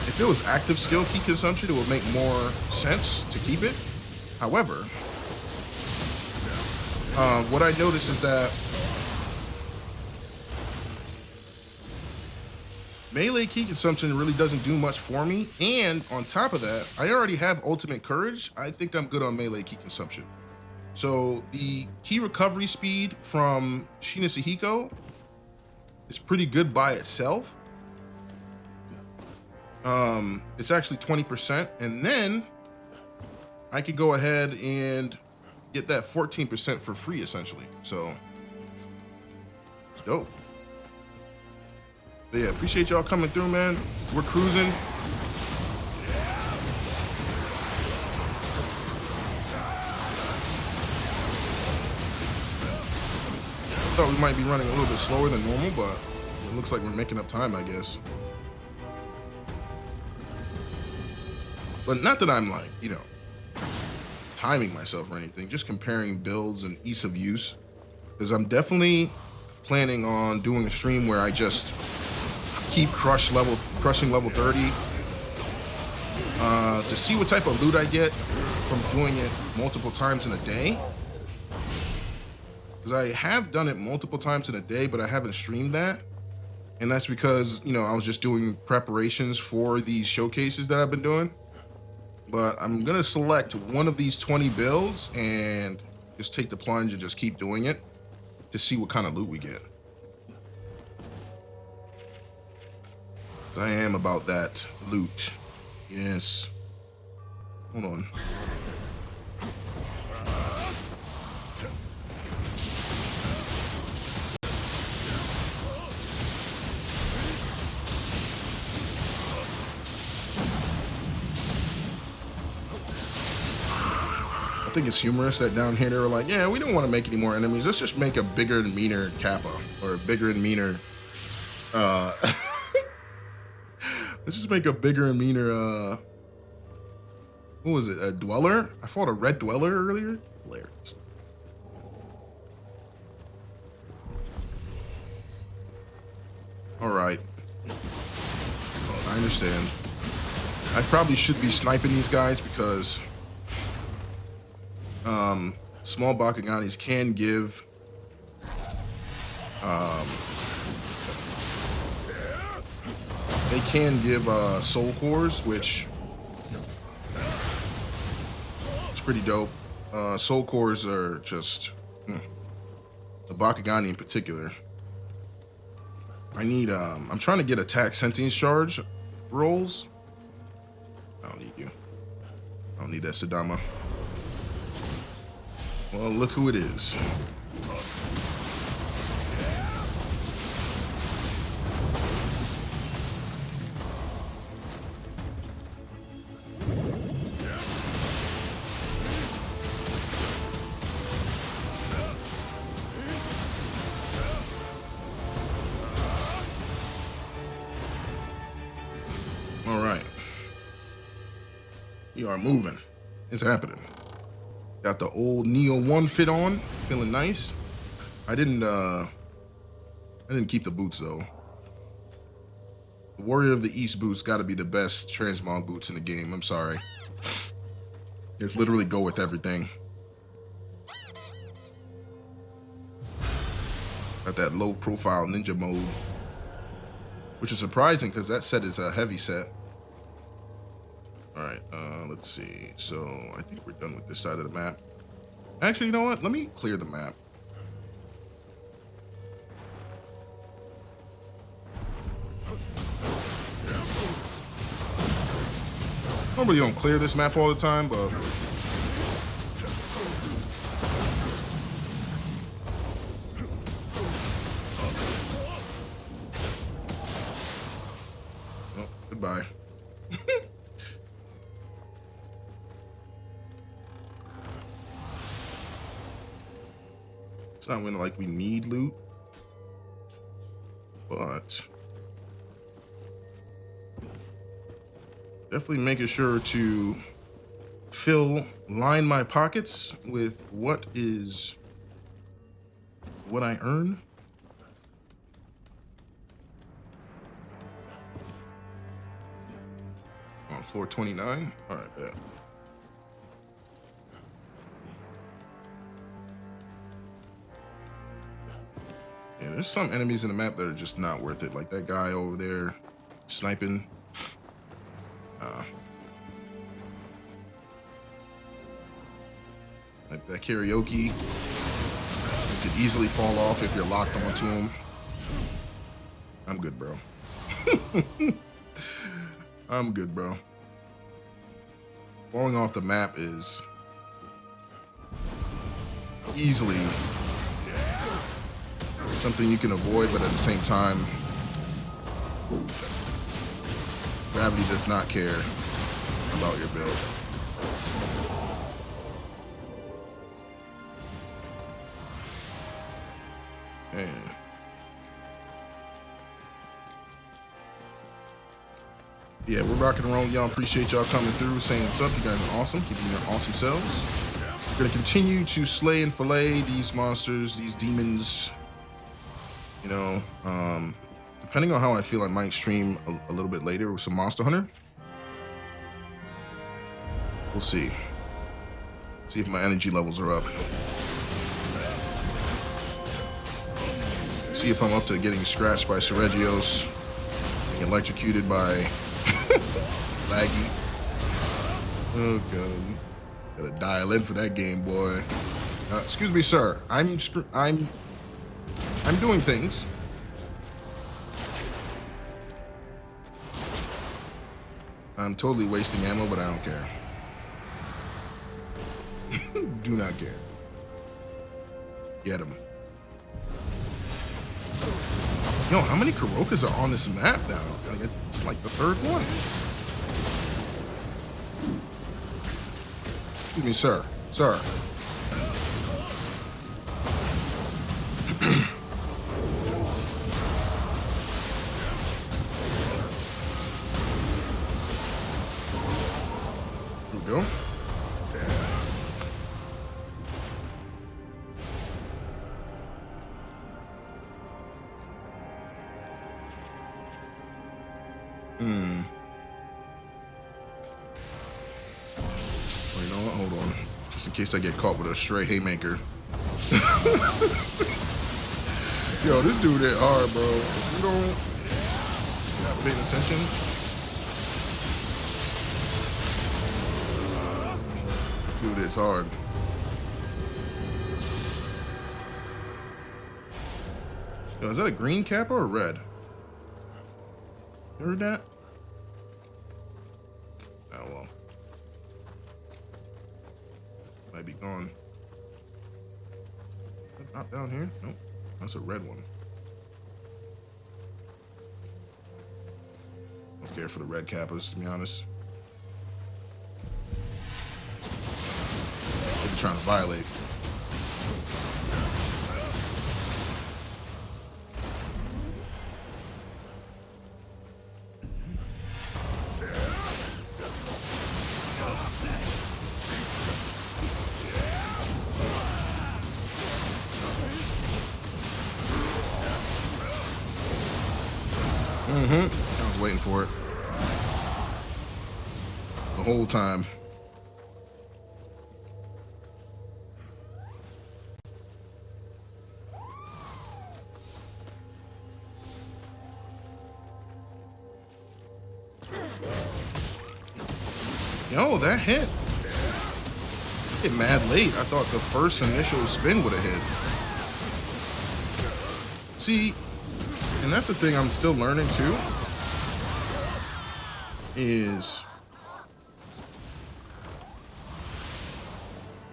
If it was active skill key consumption, it would make more sense to keep it. However, what I noticed is that melee key consumption really doesn't do much for me. And on top of that, I already have ultimate courage. I think I'm good on melee key consumption. So the key recovery speed from Shinatsuhiko is pretty good by itself. It's actually 20%. And then I could go ahead and get that 14% for free, essentially. So it's dope. But yeah, appreciate y'all coming through, man. We're cruising. Thought we might be running a little bit slower than normal, but it looks like we're making up time, I guess. But not that I'm like, timing myself or anything, just comparing builds and ease of use. Because I'm definitely planning on doing a stream where I just keep crushing level 30 to see what type of loot I get from doing it multiple times in a day. Because I have done it multiple times in a day, but I haven't streamed that. And that's because, you know, I was just doing preparations for these showcases that I've been doing. But I'm going to select one of these 20 builds and just take the plunge and just keep doing it to see what kind of loot we get. I am about that loot. Yes. Hold on. I think it's humorous that down here they were like, yeah, we don't want to make any more enemies. Let's just make a bigger and meaner Kappa, or a bigger and meaner. Let's just make a bigger and meaner. What was it? A Dweller? I fought a red Dweller earlier. Hilarious. All right. I understand. I probably should be sniping these guys because small Bakuganis can give they can give soul cores, which is pretty dope. Soul cores are just the Bakugani in particular. I need I'm trying to get attack sentience charge rolls. I don't need you. I don't need that Sadama. Well, look who it is. All right. We are moving. It's happening. Got the old Neo 1 fit on, feeling nice. I didn't keep the boots though. The Warrior of the East boots got to be the best transmog boots in the game. I'm sorry. It's literally go with everything. Got that low profile ninja mode, which is surprising because that set is a heavy set. All right, let's see. So I think we're done with this side of the map. Actually, you know what? Let me clear the map. Normally, you don't clear this map all the time, but oh, goodbye. It's not when like we need loot, but definitely making sure to line my pockets with what I earn. On floor 29. All right, bet. Yeah, there's some enemies in the map that are just not worth it. Like that guy over there sniping. Like that karaoke. You could easily fall off if you're locked onto him. I'm good, bro. I'm good, bro. Falling off the map is easily something you can avoid, but at the same time, gravity does not care about your build. And yeah, we're rocking and rolling, y'all. Appreciate y'all coming through, saying what's up. You guys are awesome. Keeping your awesome selves. We're gonna continue to slay and fillet these monsters, these demons. You know, Depending on how I feel, I might stream a little bit later with some Monster Hunter. We'll see. See if my energy levels are up. See if I'm up to getting scratched by Seregios, being electrocuted by Laggy. Oh god, gotta dial in for that game, boy. Excuse me, sir. I'm doing things. I'm totally wasting ammo, but I don't care. Do not care. Get him. Yo, how many Kurokas are on this map now? Like, it's like the third one. Excuse me, sir. Sir. Here we go. Oh, you know what? Hold on. Just in case I get caught with a stray haymaker. Yo, this dude hit hard, bro. If you don't not paying attention. Dude, it's hard. Yo, is that a green kappa or a red? You heard that? Oh well. Might be gone. Not down here. Nope. That's a red one. Don't care for the red kappas, to be honest. They're trying to violate. I was waiting for it the whole time. Yo, that hit. Hit mad late. I thought the first initial spin would have hit. See, and that's the thing I'm still learning too, is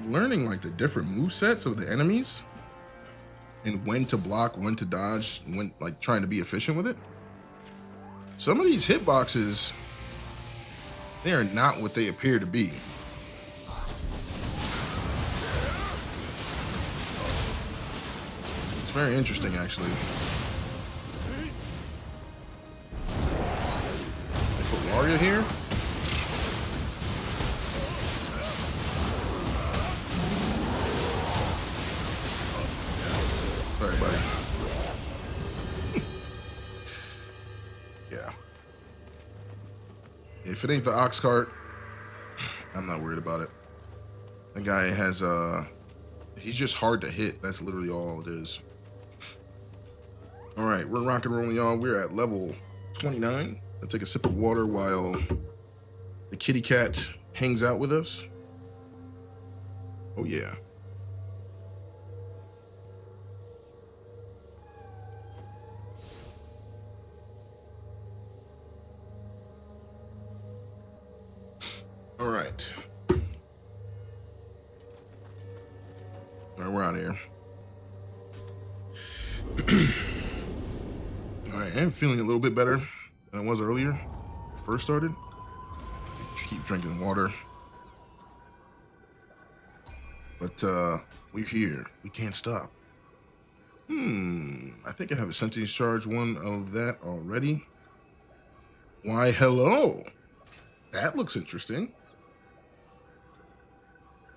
learning like the different move sets of the enemies and when to block, when to dodge, when like trying to be efficient with it. Some of these hitboxes, they are not what they appear to be. It's very interesting, actually. Waria here. Sorry, buddy. Yeah. If it ain't the ox cart, I'm not worried about it. That guy has he's just hard to hit. That's literally all it is. All right, we're rock and rolling, y'all. We're at level 29. I'll take a sip of water while the kitty cat hangs out with us. Oh, yeah. All right. All right, we're out of here. All right, I'm feeling a little bit better than I was earlier. First started. Just keep drinking water. But we're here. We can't stop. I think I have a sentence charge one of that already. Why, hello. That looks interesting.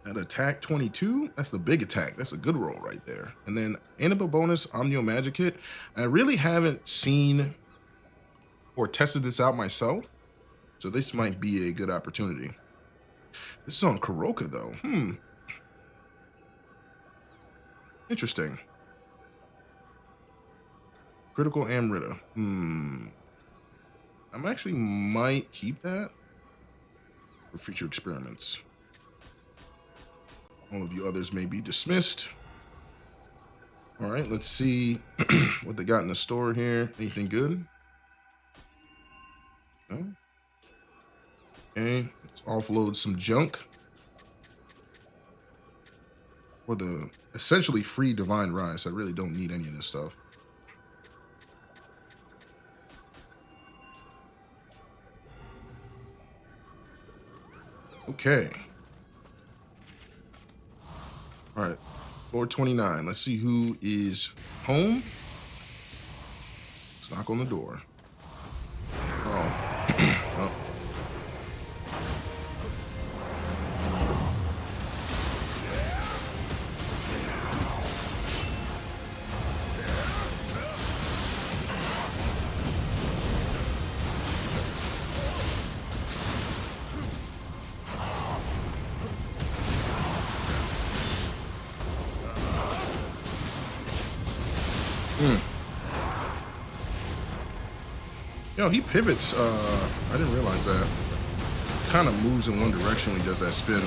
That attack 22, that's the big attack. That's a good roll right there. And then Annabelle bonus, Omnio Magic Hit. I really haven't seen or tested this out myself. So this might be a good opportunity. This is on Kuroka though. Interesting. Critical Amrita. I actually might keep that for future experiments. All of you others may be dismissed. All right, let's see what they got in the store here. Anything good? No? Okay, let's offload some junk. For the essentially free Divine Rise. I really don't need any of this stuff. Okay. All right, floor 29. Let's see who is home. Let's knock on the door. Oh. Oh. Yo, he pivots. I didn't realize that. Kind of moves in one direction when he does that spin.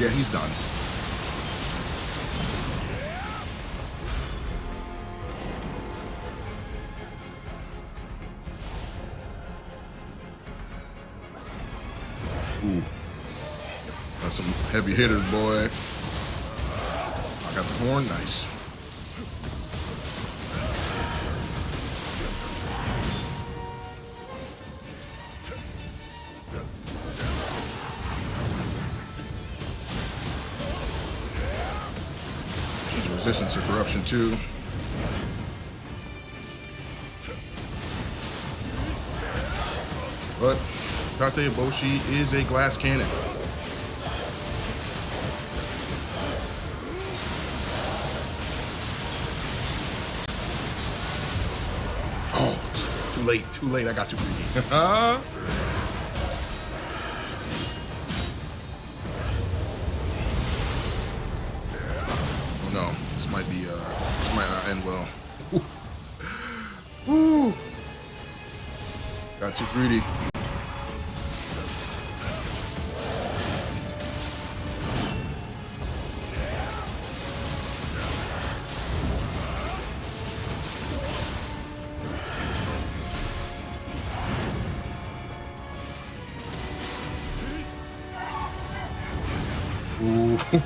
Yeah, he's done. Ooh. That's some heavy hitters, boy. I got the horn. Nice. She's resistant to corruption, too. But Kate Boshi is a glass cannon. Oh, too late. I got too greedy. Oh no, this might not end well. Woo. Got too greedy.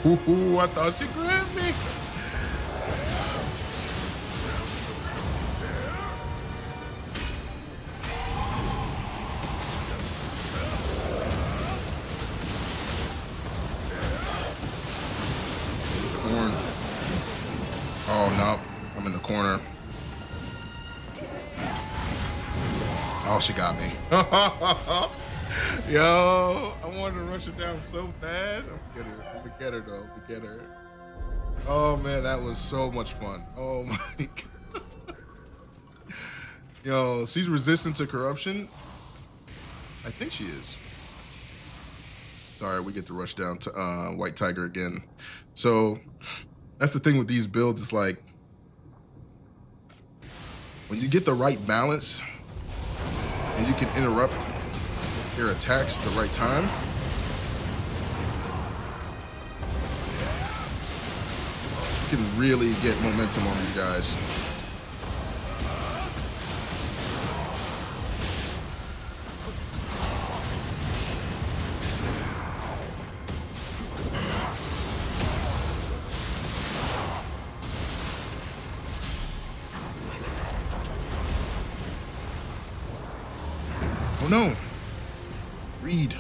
Ooh, I thought she grabbed me. Oh no, I'm in the corner. Oh, she got me. Yo, I wanted to rush her down so bad. I'm gonna get her though. Get her. Oh man, that was so much fun. Oh my god. Yo, she's resistant to corruption. I think she is. Sorry, we get to rush down to White Tiger again. So that's the thing with these builds. It's like when you get the right balance and you can interrupt their attacks at the right time. You can really get momentum on these guys. Oh no. Read.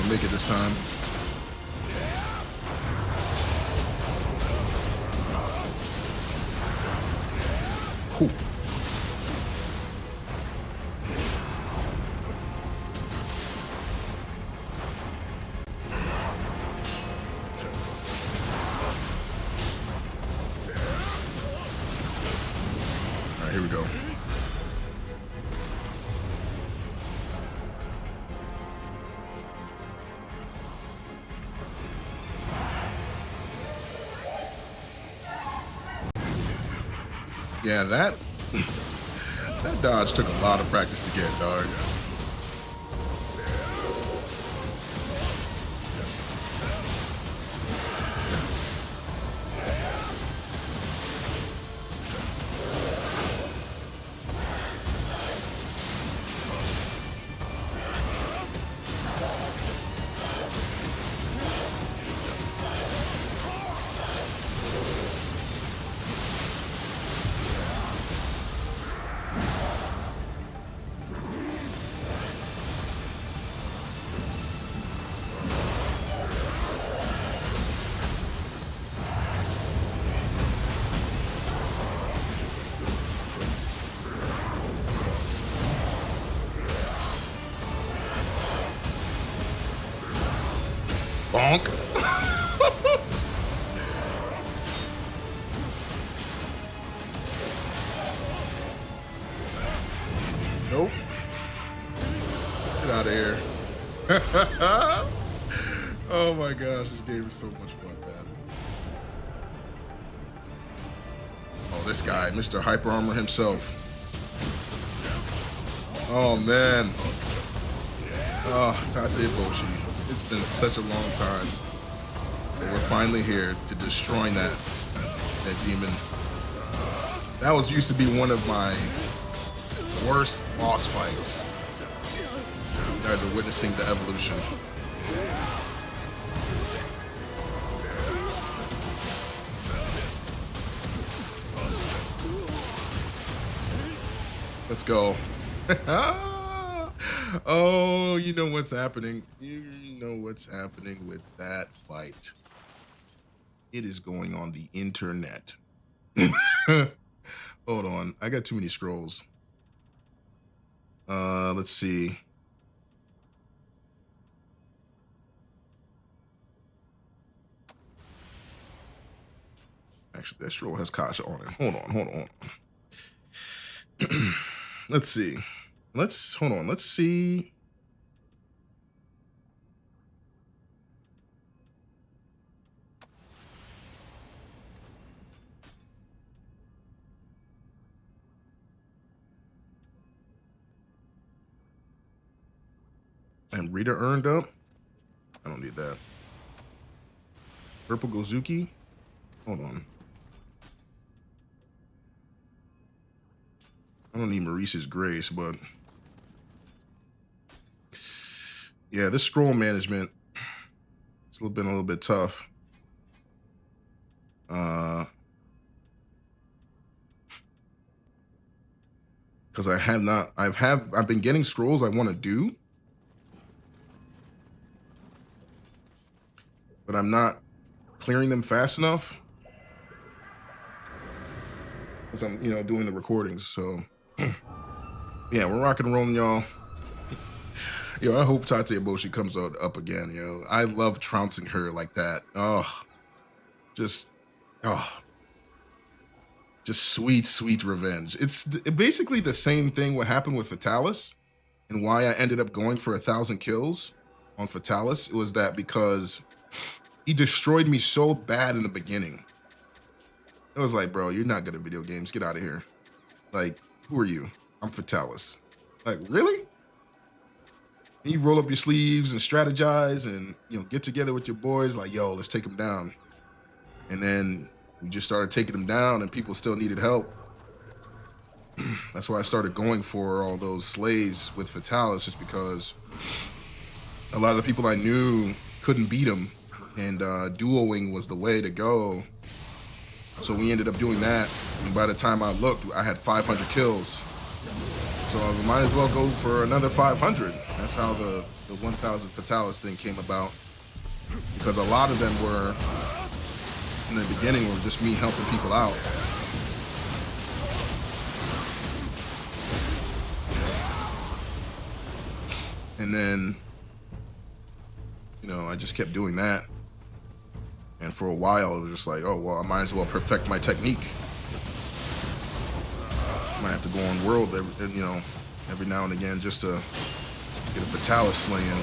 gonna make it this time. Whew. All right, here we go. Yeah, that dodge took a lot of practice to get, dog. Bonk. Nope. Get out of here. Oh my gosh, this game is so much fun, man. Oh, this guy, Mr. Hyper Armor himself. Oh man. Oh, Tate Boshi. It's been such a long time. But we're finally here to destroying that demon. That used to be one of my worst boss fights. You guys are witnessing the evolution. Let's go. Oh, you know what's happening. You know what's happening with that fight. It is going on the internet. Hold on. I got too many scrolls. Let's see. Actually, that scroll has Kasha on it. Hold on. Let's see. Hold on. Let's see. And Rita earned up. I don't need that. Purple Gozuki. Hold on. I don't need Maurice's grace, but yeah, this scroll management, it's been a little bit tough. Because I've been getting scrolls I want to do, but I'm not clearing them fast enough because I'm, doing the recordings. So yeah, we're rocking and rolling, y'all. Yo, I hope Tate Eboshi comes up again, yo. I love trouncing her like that. Just sweet, sweet revenge. It's basically the same thing what happened with Fatalis and why I ended up going for 1,000 kills on Fatalis. It was that because he destroyed me so bad in the beginning. It was like, bro, you're not good at video games. Get out of here. Like, who are you? I'm Fatalis. Like, really? And you roll up your sleeves and strategize and, get together with your boys like, yo, let's take him down. And then we just started taking him down and people still needed help. That's why I started going for all those slays with Fatalis, just because a lot of the people I knew couldn't beat him, and duoing was the way to go. So we ended up doing that, and by the time I looked, I had 500 kills. So I might as well go for another 500. That's how the the 1000 Fatalis thing came about, because a lot of them were, in the beginning, were just me helping people out. And then, you know, I just kept doing that. And for a while, it was just like, oh, well, I might as well perfect my technique. Might have to go on world, you know, every now and again just to get a Fatalis slaying.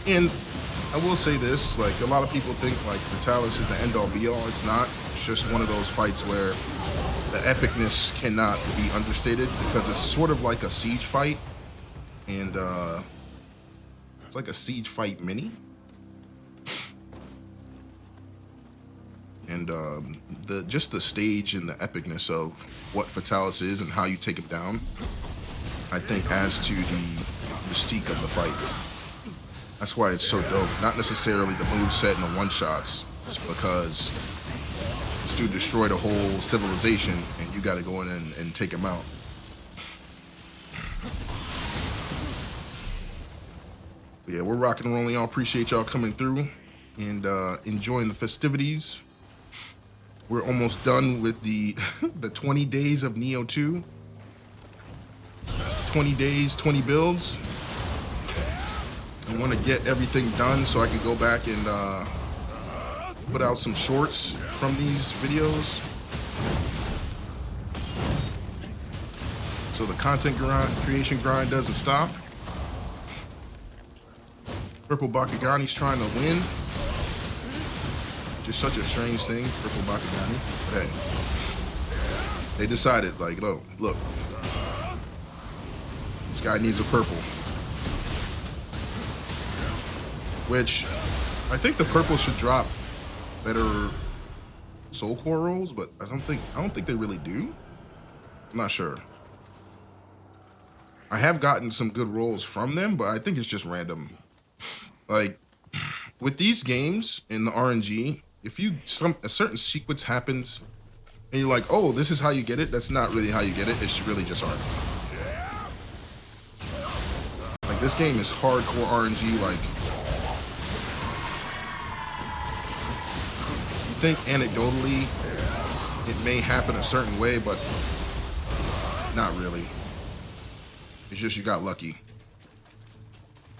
And I will say this, like, a lot of people think like Fatalis is the end-all be-all. It's not. It's just one of those fights where the epicness cannot be understated, because it's sort of like a siege fight, and it's like a siege fight mini. And just the stage and the epicness of what Fatalis is and how you take him down, I think adds to the mystique of the fight. That's why it's so dope. Not necessarily the moveset and the one-shots. It's because this dude destroyed a whole civilization and you got to go in and take him out. But yeah, we're rocking and rolling, y'all. Appreciate y'all coming through and enjoying the festivities. We're almost done with the 20 days of Neo 2. 20 days, 20 builds. I want to get everything done so I can go back and put out some shorts from these videos. So the content creation grind doesn't stop. Purple Bakugani's trying to win. Just such a strange thing, Purple Bakugani. But hey, they decided, like, look, this guy needs a purple. Which, I think the purple should drop better soul core rolls, but I don't think they really do. I'm not sure. I have gotten some good rolls from them, but I think it's just random. Like, with these games in the RNG, if a certain sequence happens and you're like, oh, this is how you get it, that's not really how you get it. It's really just hard. Like, this game is hardcore RNG. Like, you think anecdotally it may happen a certain way, but not really. It's just you got lucky.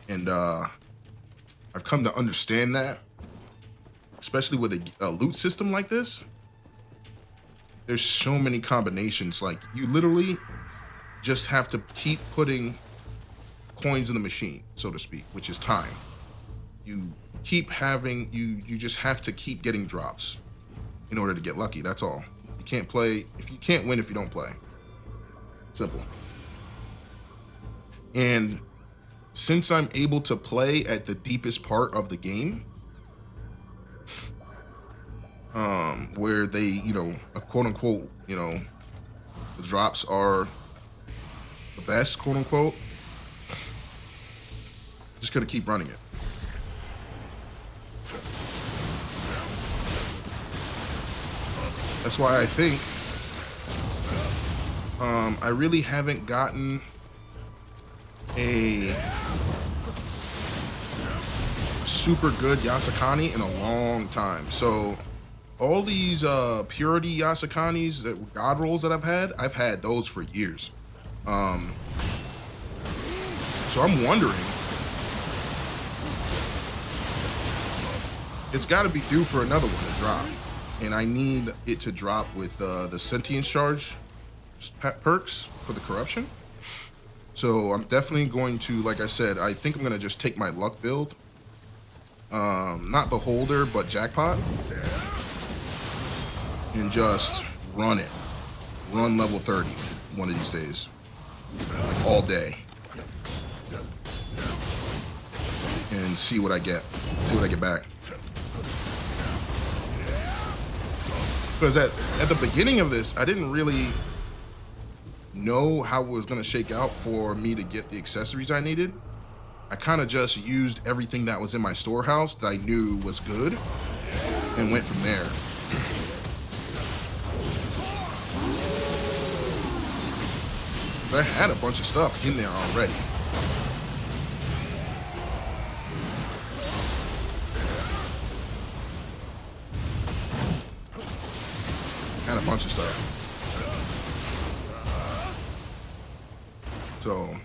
And I've come to understand that, especially with a loot system like this. There's so many combinations. Like, you literally just have to keep putting coins in the machine, so to speak, which is time. You keep having, you just have to keep getting drops in order to get lucky. That's all. You can't play, you can't win if you don't play. Simple. And since I'm able to play at the deepest part of the game, where they, you know, quote unquote, you know, the drops are the best, quote unquote, just gonna keep running it. That's why I think I really haven't gotten a super good Yasakani in a long time. So all these purity Yasakanis, that god rolls that I've had those for years. So I'm wondering, it's got to be due for another one to drop, and I need it to drop with the sentience charge perks for the corruption. So I'm definitely going to, like I said, I think I'm going to just take my luck build. Not Beholder, but Jackpot. And just run it. Run level 30 one of these days. Like, all day. And see what I get. See what I get back. Because at the beginning of this, I didn't really know how it was going to shake out for me to get the accessories I needed. I kind of just used everything that was in my storehouse that I knew was good and went from there. I had a bunch of stuff in there already. Had a bunch of stuff. So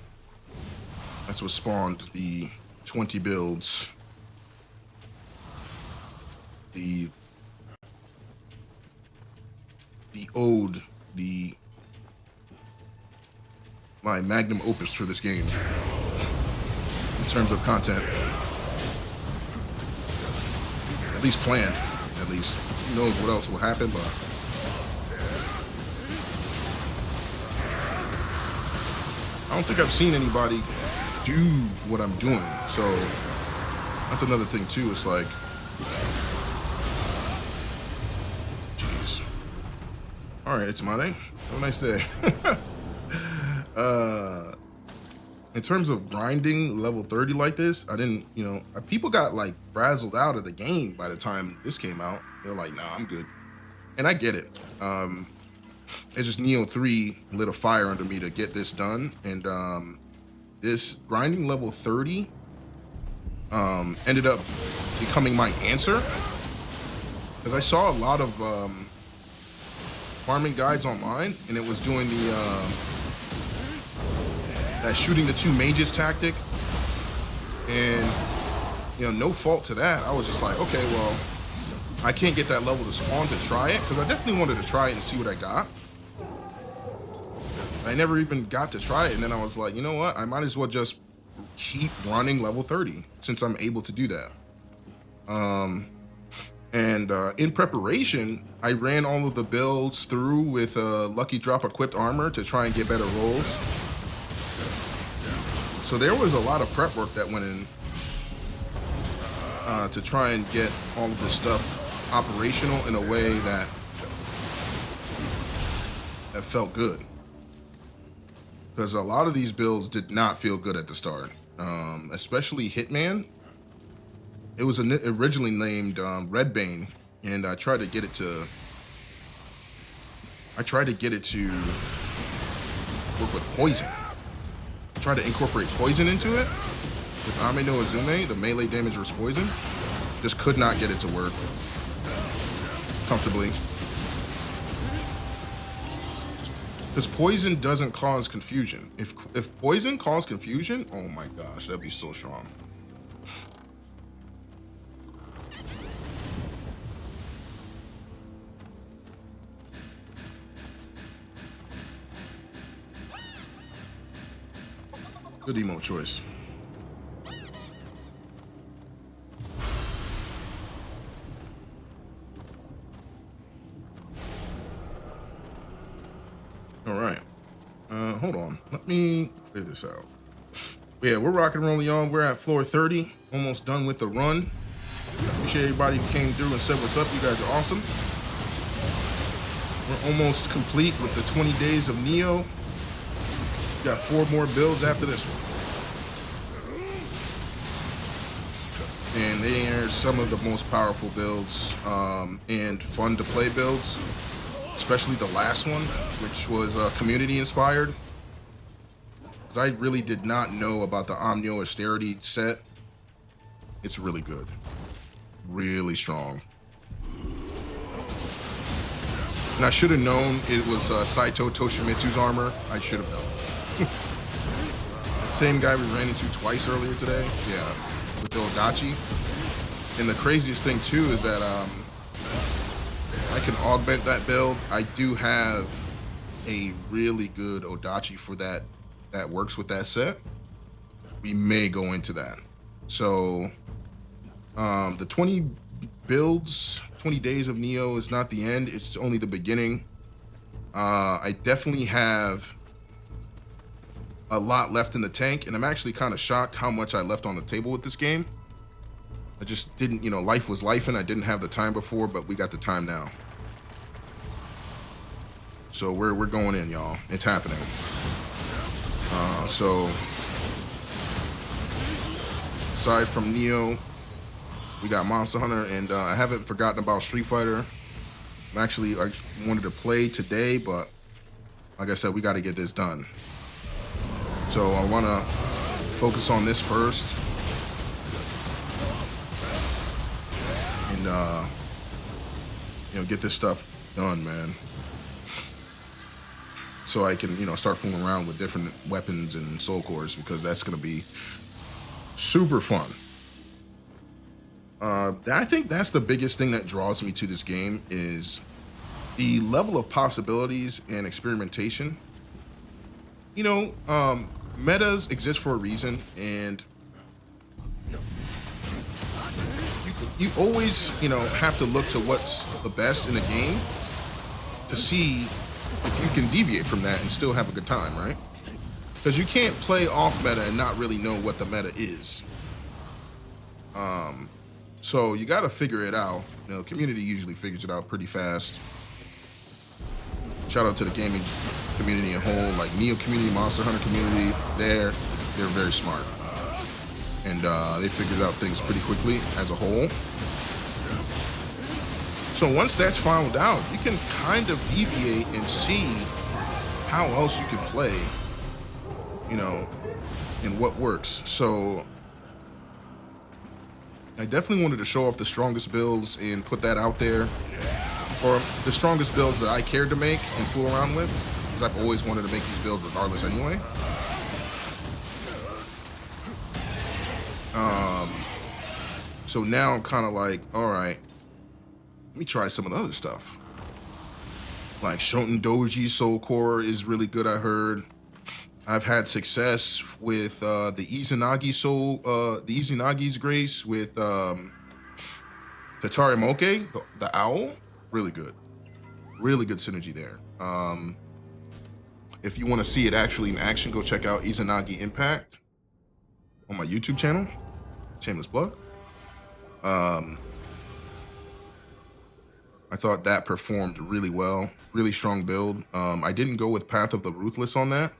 that's what spawned the 20 builds. The ode, my magnum opus for this game in terms of content. At least planned, at least. Who knows what else will happen, but I don't think I've seen anybody do what I'm doing. So that's another thing too. It's like, jeez. All right, it's Monday. Have a nice day. In terms of grinding level 30 like this, I didn't, people got like frazzled out of the game by the time this came out. They're like, nah, I'm good. And I get it. It's just Neo 3 lit a fire under me to get this done. And this grinding level 30 ended up becoming my answer. Because I saw a lot of farming guides online, and it was doing that shooting the two mages tactic. And, no fault to that. I was just like, okay, well, I can't get that level to spawn to try it, because I definitely wanted to try it and see what I got. I never even got to try it, and then I was like, you know what? I might as well just keep running level 30 since I'm able to do that. And in preparation, I ran all of the builds through with lucky drop equipped armor to try and get better rolls. So there was a lot of prep work that went in to try and get all of this stuff operational in a way that felt good. Because a lot of these builds did not feel good at the start, especially Hitman. It was originally named Redbane, and I tried to get it to work with poison. I tried to incorporate poison into it with Ame no Uzume, the melee damage versus poison. Just could not get it to work comfortably. Because poison doesn't cause confusion. If poison caused confusion, oh my gosh, that'd be so strong. Good emote choice. All right. Hold on. Let me clear this out. Yeah, we're rocking and rolling, y'all. We're at floor 30. Almost done with the run. Appreciate everybody who came through and said what's up. You guys are awesome. We're almost complete with the 20 days of Neo. Got 4 more builds after this one. And they are some of the most powerful builds and fun to play builds. Especially the last one, which was community inspired. Because I really did not know about the Omnio Austerity set. It's really good. Really strong. And I should have known it was Saito Toshimitsu's armor. I should have known. Same guy we ran into twice earlier today. Yeah, with the Odachi. And the craziest thing too is that I can augment that build. I do have a really good Odachi for that works with that set. We may go into that. So the 20 builds, 20 days of Neo is not the end. It's only the beginning. I definitely have a lot left in the tank, and I'm actually kind of shocked how much I left on the table with this game. I just didn't, life was life, and I didn't have the time before, but we got the time now. So we're going in, y'all. It's happening. So aside from Neo, we got Monster Hunter, and I haven't forgotten about Street Fighter. I wanted to play today, but like I said, we got to get this done. So I want to focus on this first. And, get this stuff done, man. So I can, start fooling around with different weapons and soul cores, because that's going to be super fun. I think that's the biggest thing that draws me to this game is the level of possibilities and experimentation. Metas exist for a reason, and you always, have to look to what's the best in the game to see if you can deviate from that and still have a good time, right? Because you can't play off meta and not really know what the meta is. So you got to figure it out. Community usually figures it out pretty fast. Shout out to the gaming community in whole, like Neo community, Monster Hunter community. They're very smart, and they figured out things pretty quickly as a whole. So once that's found out, you can kind of deviate and see how else you can play, and what works. So I definitely wanted to show off the strongest builds and put that out there, or the strongest builds that I cared to make and fool around with, because I've always wanted to make these builds regardless anyway. So now I'm kind of like, all right, let me try some of the other stuff. Like Shoten Doji Soul Core is really good, I heard. I've had success with the Izunagi's Grace with Tatari Moke, the owl. Really good. Really good synergy there. If you want to see it actually in action, go check out Izanagi Impact on my YouTube channel. Shameless plug. I thought that performed really well. Really strong build. I didn't go with Path of the Ruthless on that.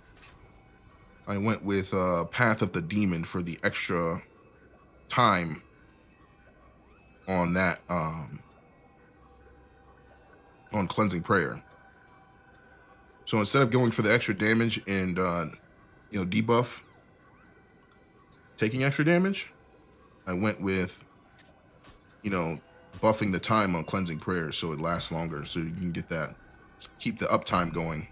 I went with Path of the Demon for the extra time on that, on Cleansing Prayer. So instead of going for the extra damage and, debuff, taking extra damage, I went with, buffing the time on Cleansing Prayer so it lasts longer, so you can get that, keep the uptime going.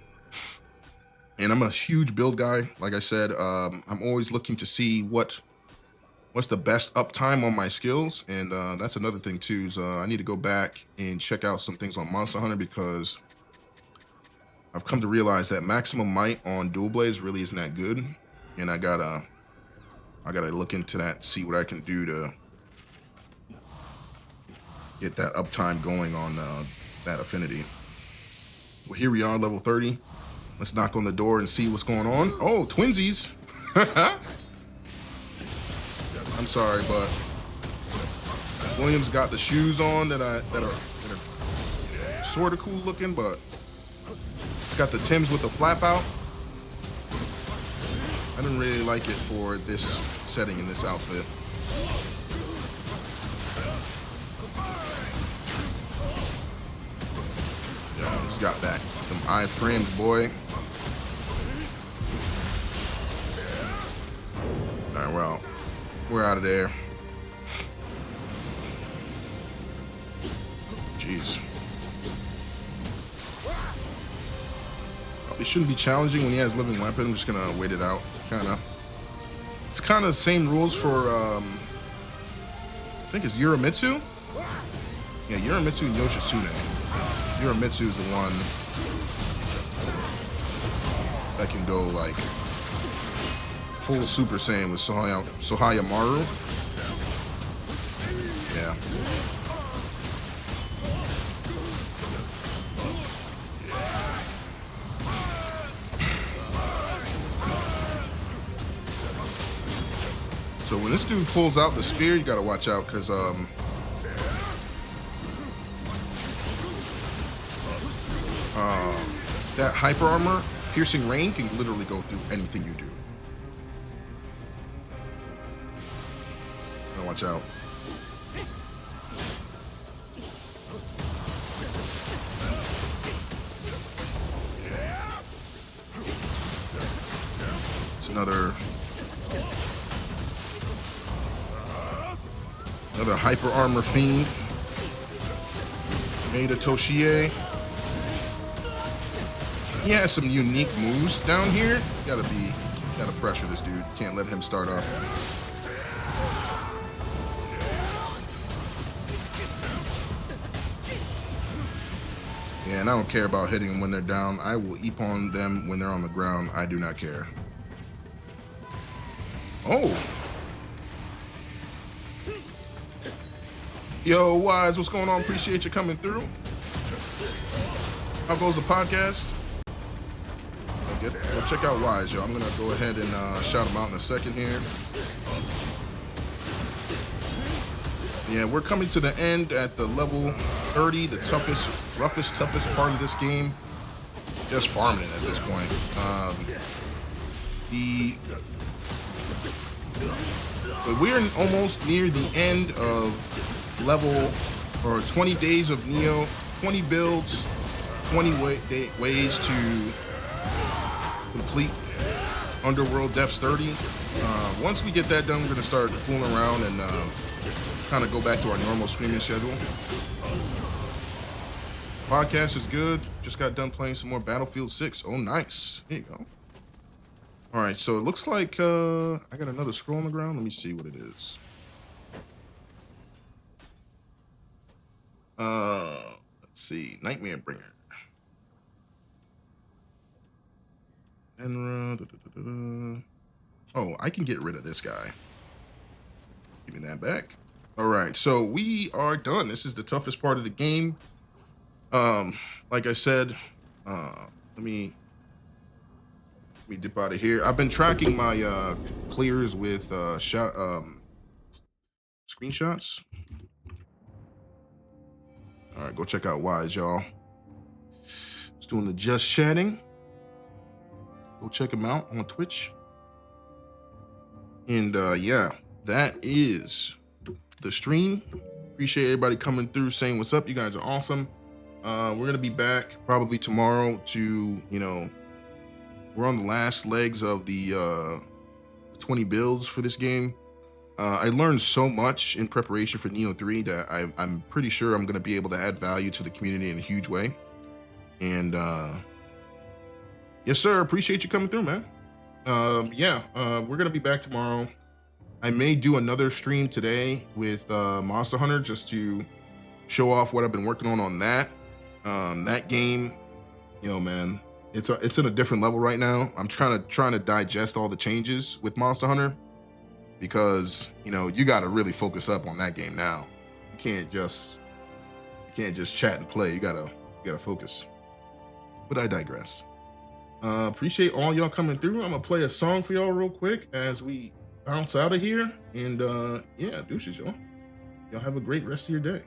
And I'm a huge build guy. Like I said, I'm always looking to see what's the best uptime on my skills. And that's another thing too, is I need to go back and check out some things on Monster Hunter, because I've come to realize that maximum might on dual blades really isn't that good. And I gotta look into that, see what I can do to get that uptime going on that affinity. Well, here we are, level 30. Let's knock on the door and see what's going on. Oh, twinsies. I'm sorry, but William's got the shoes on that are sort of cool looking, but got the Timbs with the flap out. I didn't really like it for this setting in this outfit. Yeah, just got back. Them eye frames, boy. All right, well, we're out of there. Jeez. It shouldn't be challenging when he has living weapon. I'm just gonna wait it out. It's kind of the same rules for, I think it's Uramitsu. Yeah, Uramitsu and Yoshitsune. Uramitsu is the one that can go like full Super Saiyan with Sohaya Maru. Yeah. So when this dude pulls out the spear, you gotta watch out, because that hyper armor, piercing rain, can literally go through anything you do. Gotta watch out. So another hyper armor fiend. Maeda Toshie. He has some unique moves down here. Gotta pressure this dude. Can't let him start off. Yeah, and I don't care about hitting them when they're down. I will eep on them when they're on the ground. I do not care. Oh. Yo, Wise, what's going on? Appreciate you coming through. How goes the podcast? Go check out Wise, yo. I'm gonna go ahead and shout him out in a second here. Yeah, we're coming to the end at the level 30, the toughest part of this game. Just farming it at this point. But we're almost near the end of level, or 20 days of Neo, 20 builds, 20 ways to complete Underworld Depths 30. Once we get that done, we're gonna start fooling around and kind of go back to our normal streaming schedule. Podcast is good. Just got done playing some more Battlefield 6. Oh, nice. There you go. All right, so it looks like I got another scroll on the ground. Let me see what it is. Let's see. Nightmare Bringer. Enra. Oh, I can get rid of this guy. Give me that back. All right, so we are done. This is the toughest part of the game. Like I said, let me dip out of here. I've been tracking my clears with screenshots. All right, go check out Wise, y'all. He's doing the just chatting. Go check him out on Twitch. And yeah, that is the stream. Appreciate everybody coming through, saying what's up. You guys are awesome. We're gonna be back probably tomorrow to, we're on the last legs of the 20 builds for this game. I learned so much in preparation for Neo 3 that I'm pretty sure I'm gonna be able to add value to the community in a huge way. And yes, sir. Appreciate you coming through, man. Yeah, we're gonna be back tomorrow. I may do another stream today with Monster Hunter just to show off what I've been working on that. That game, man, it's in a different level right now. I'm trying to digest all the changes with Monster Hunter because you got to really focus up on that game now. You can't just chat and play. You gotta focus. But I digress. Appreciate all y'all coming through. I'm gonna play a song for y'all real quick as we bounce out of here. And yeah, deuces, y'all. Y'all have a great rest of your day.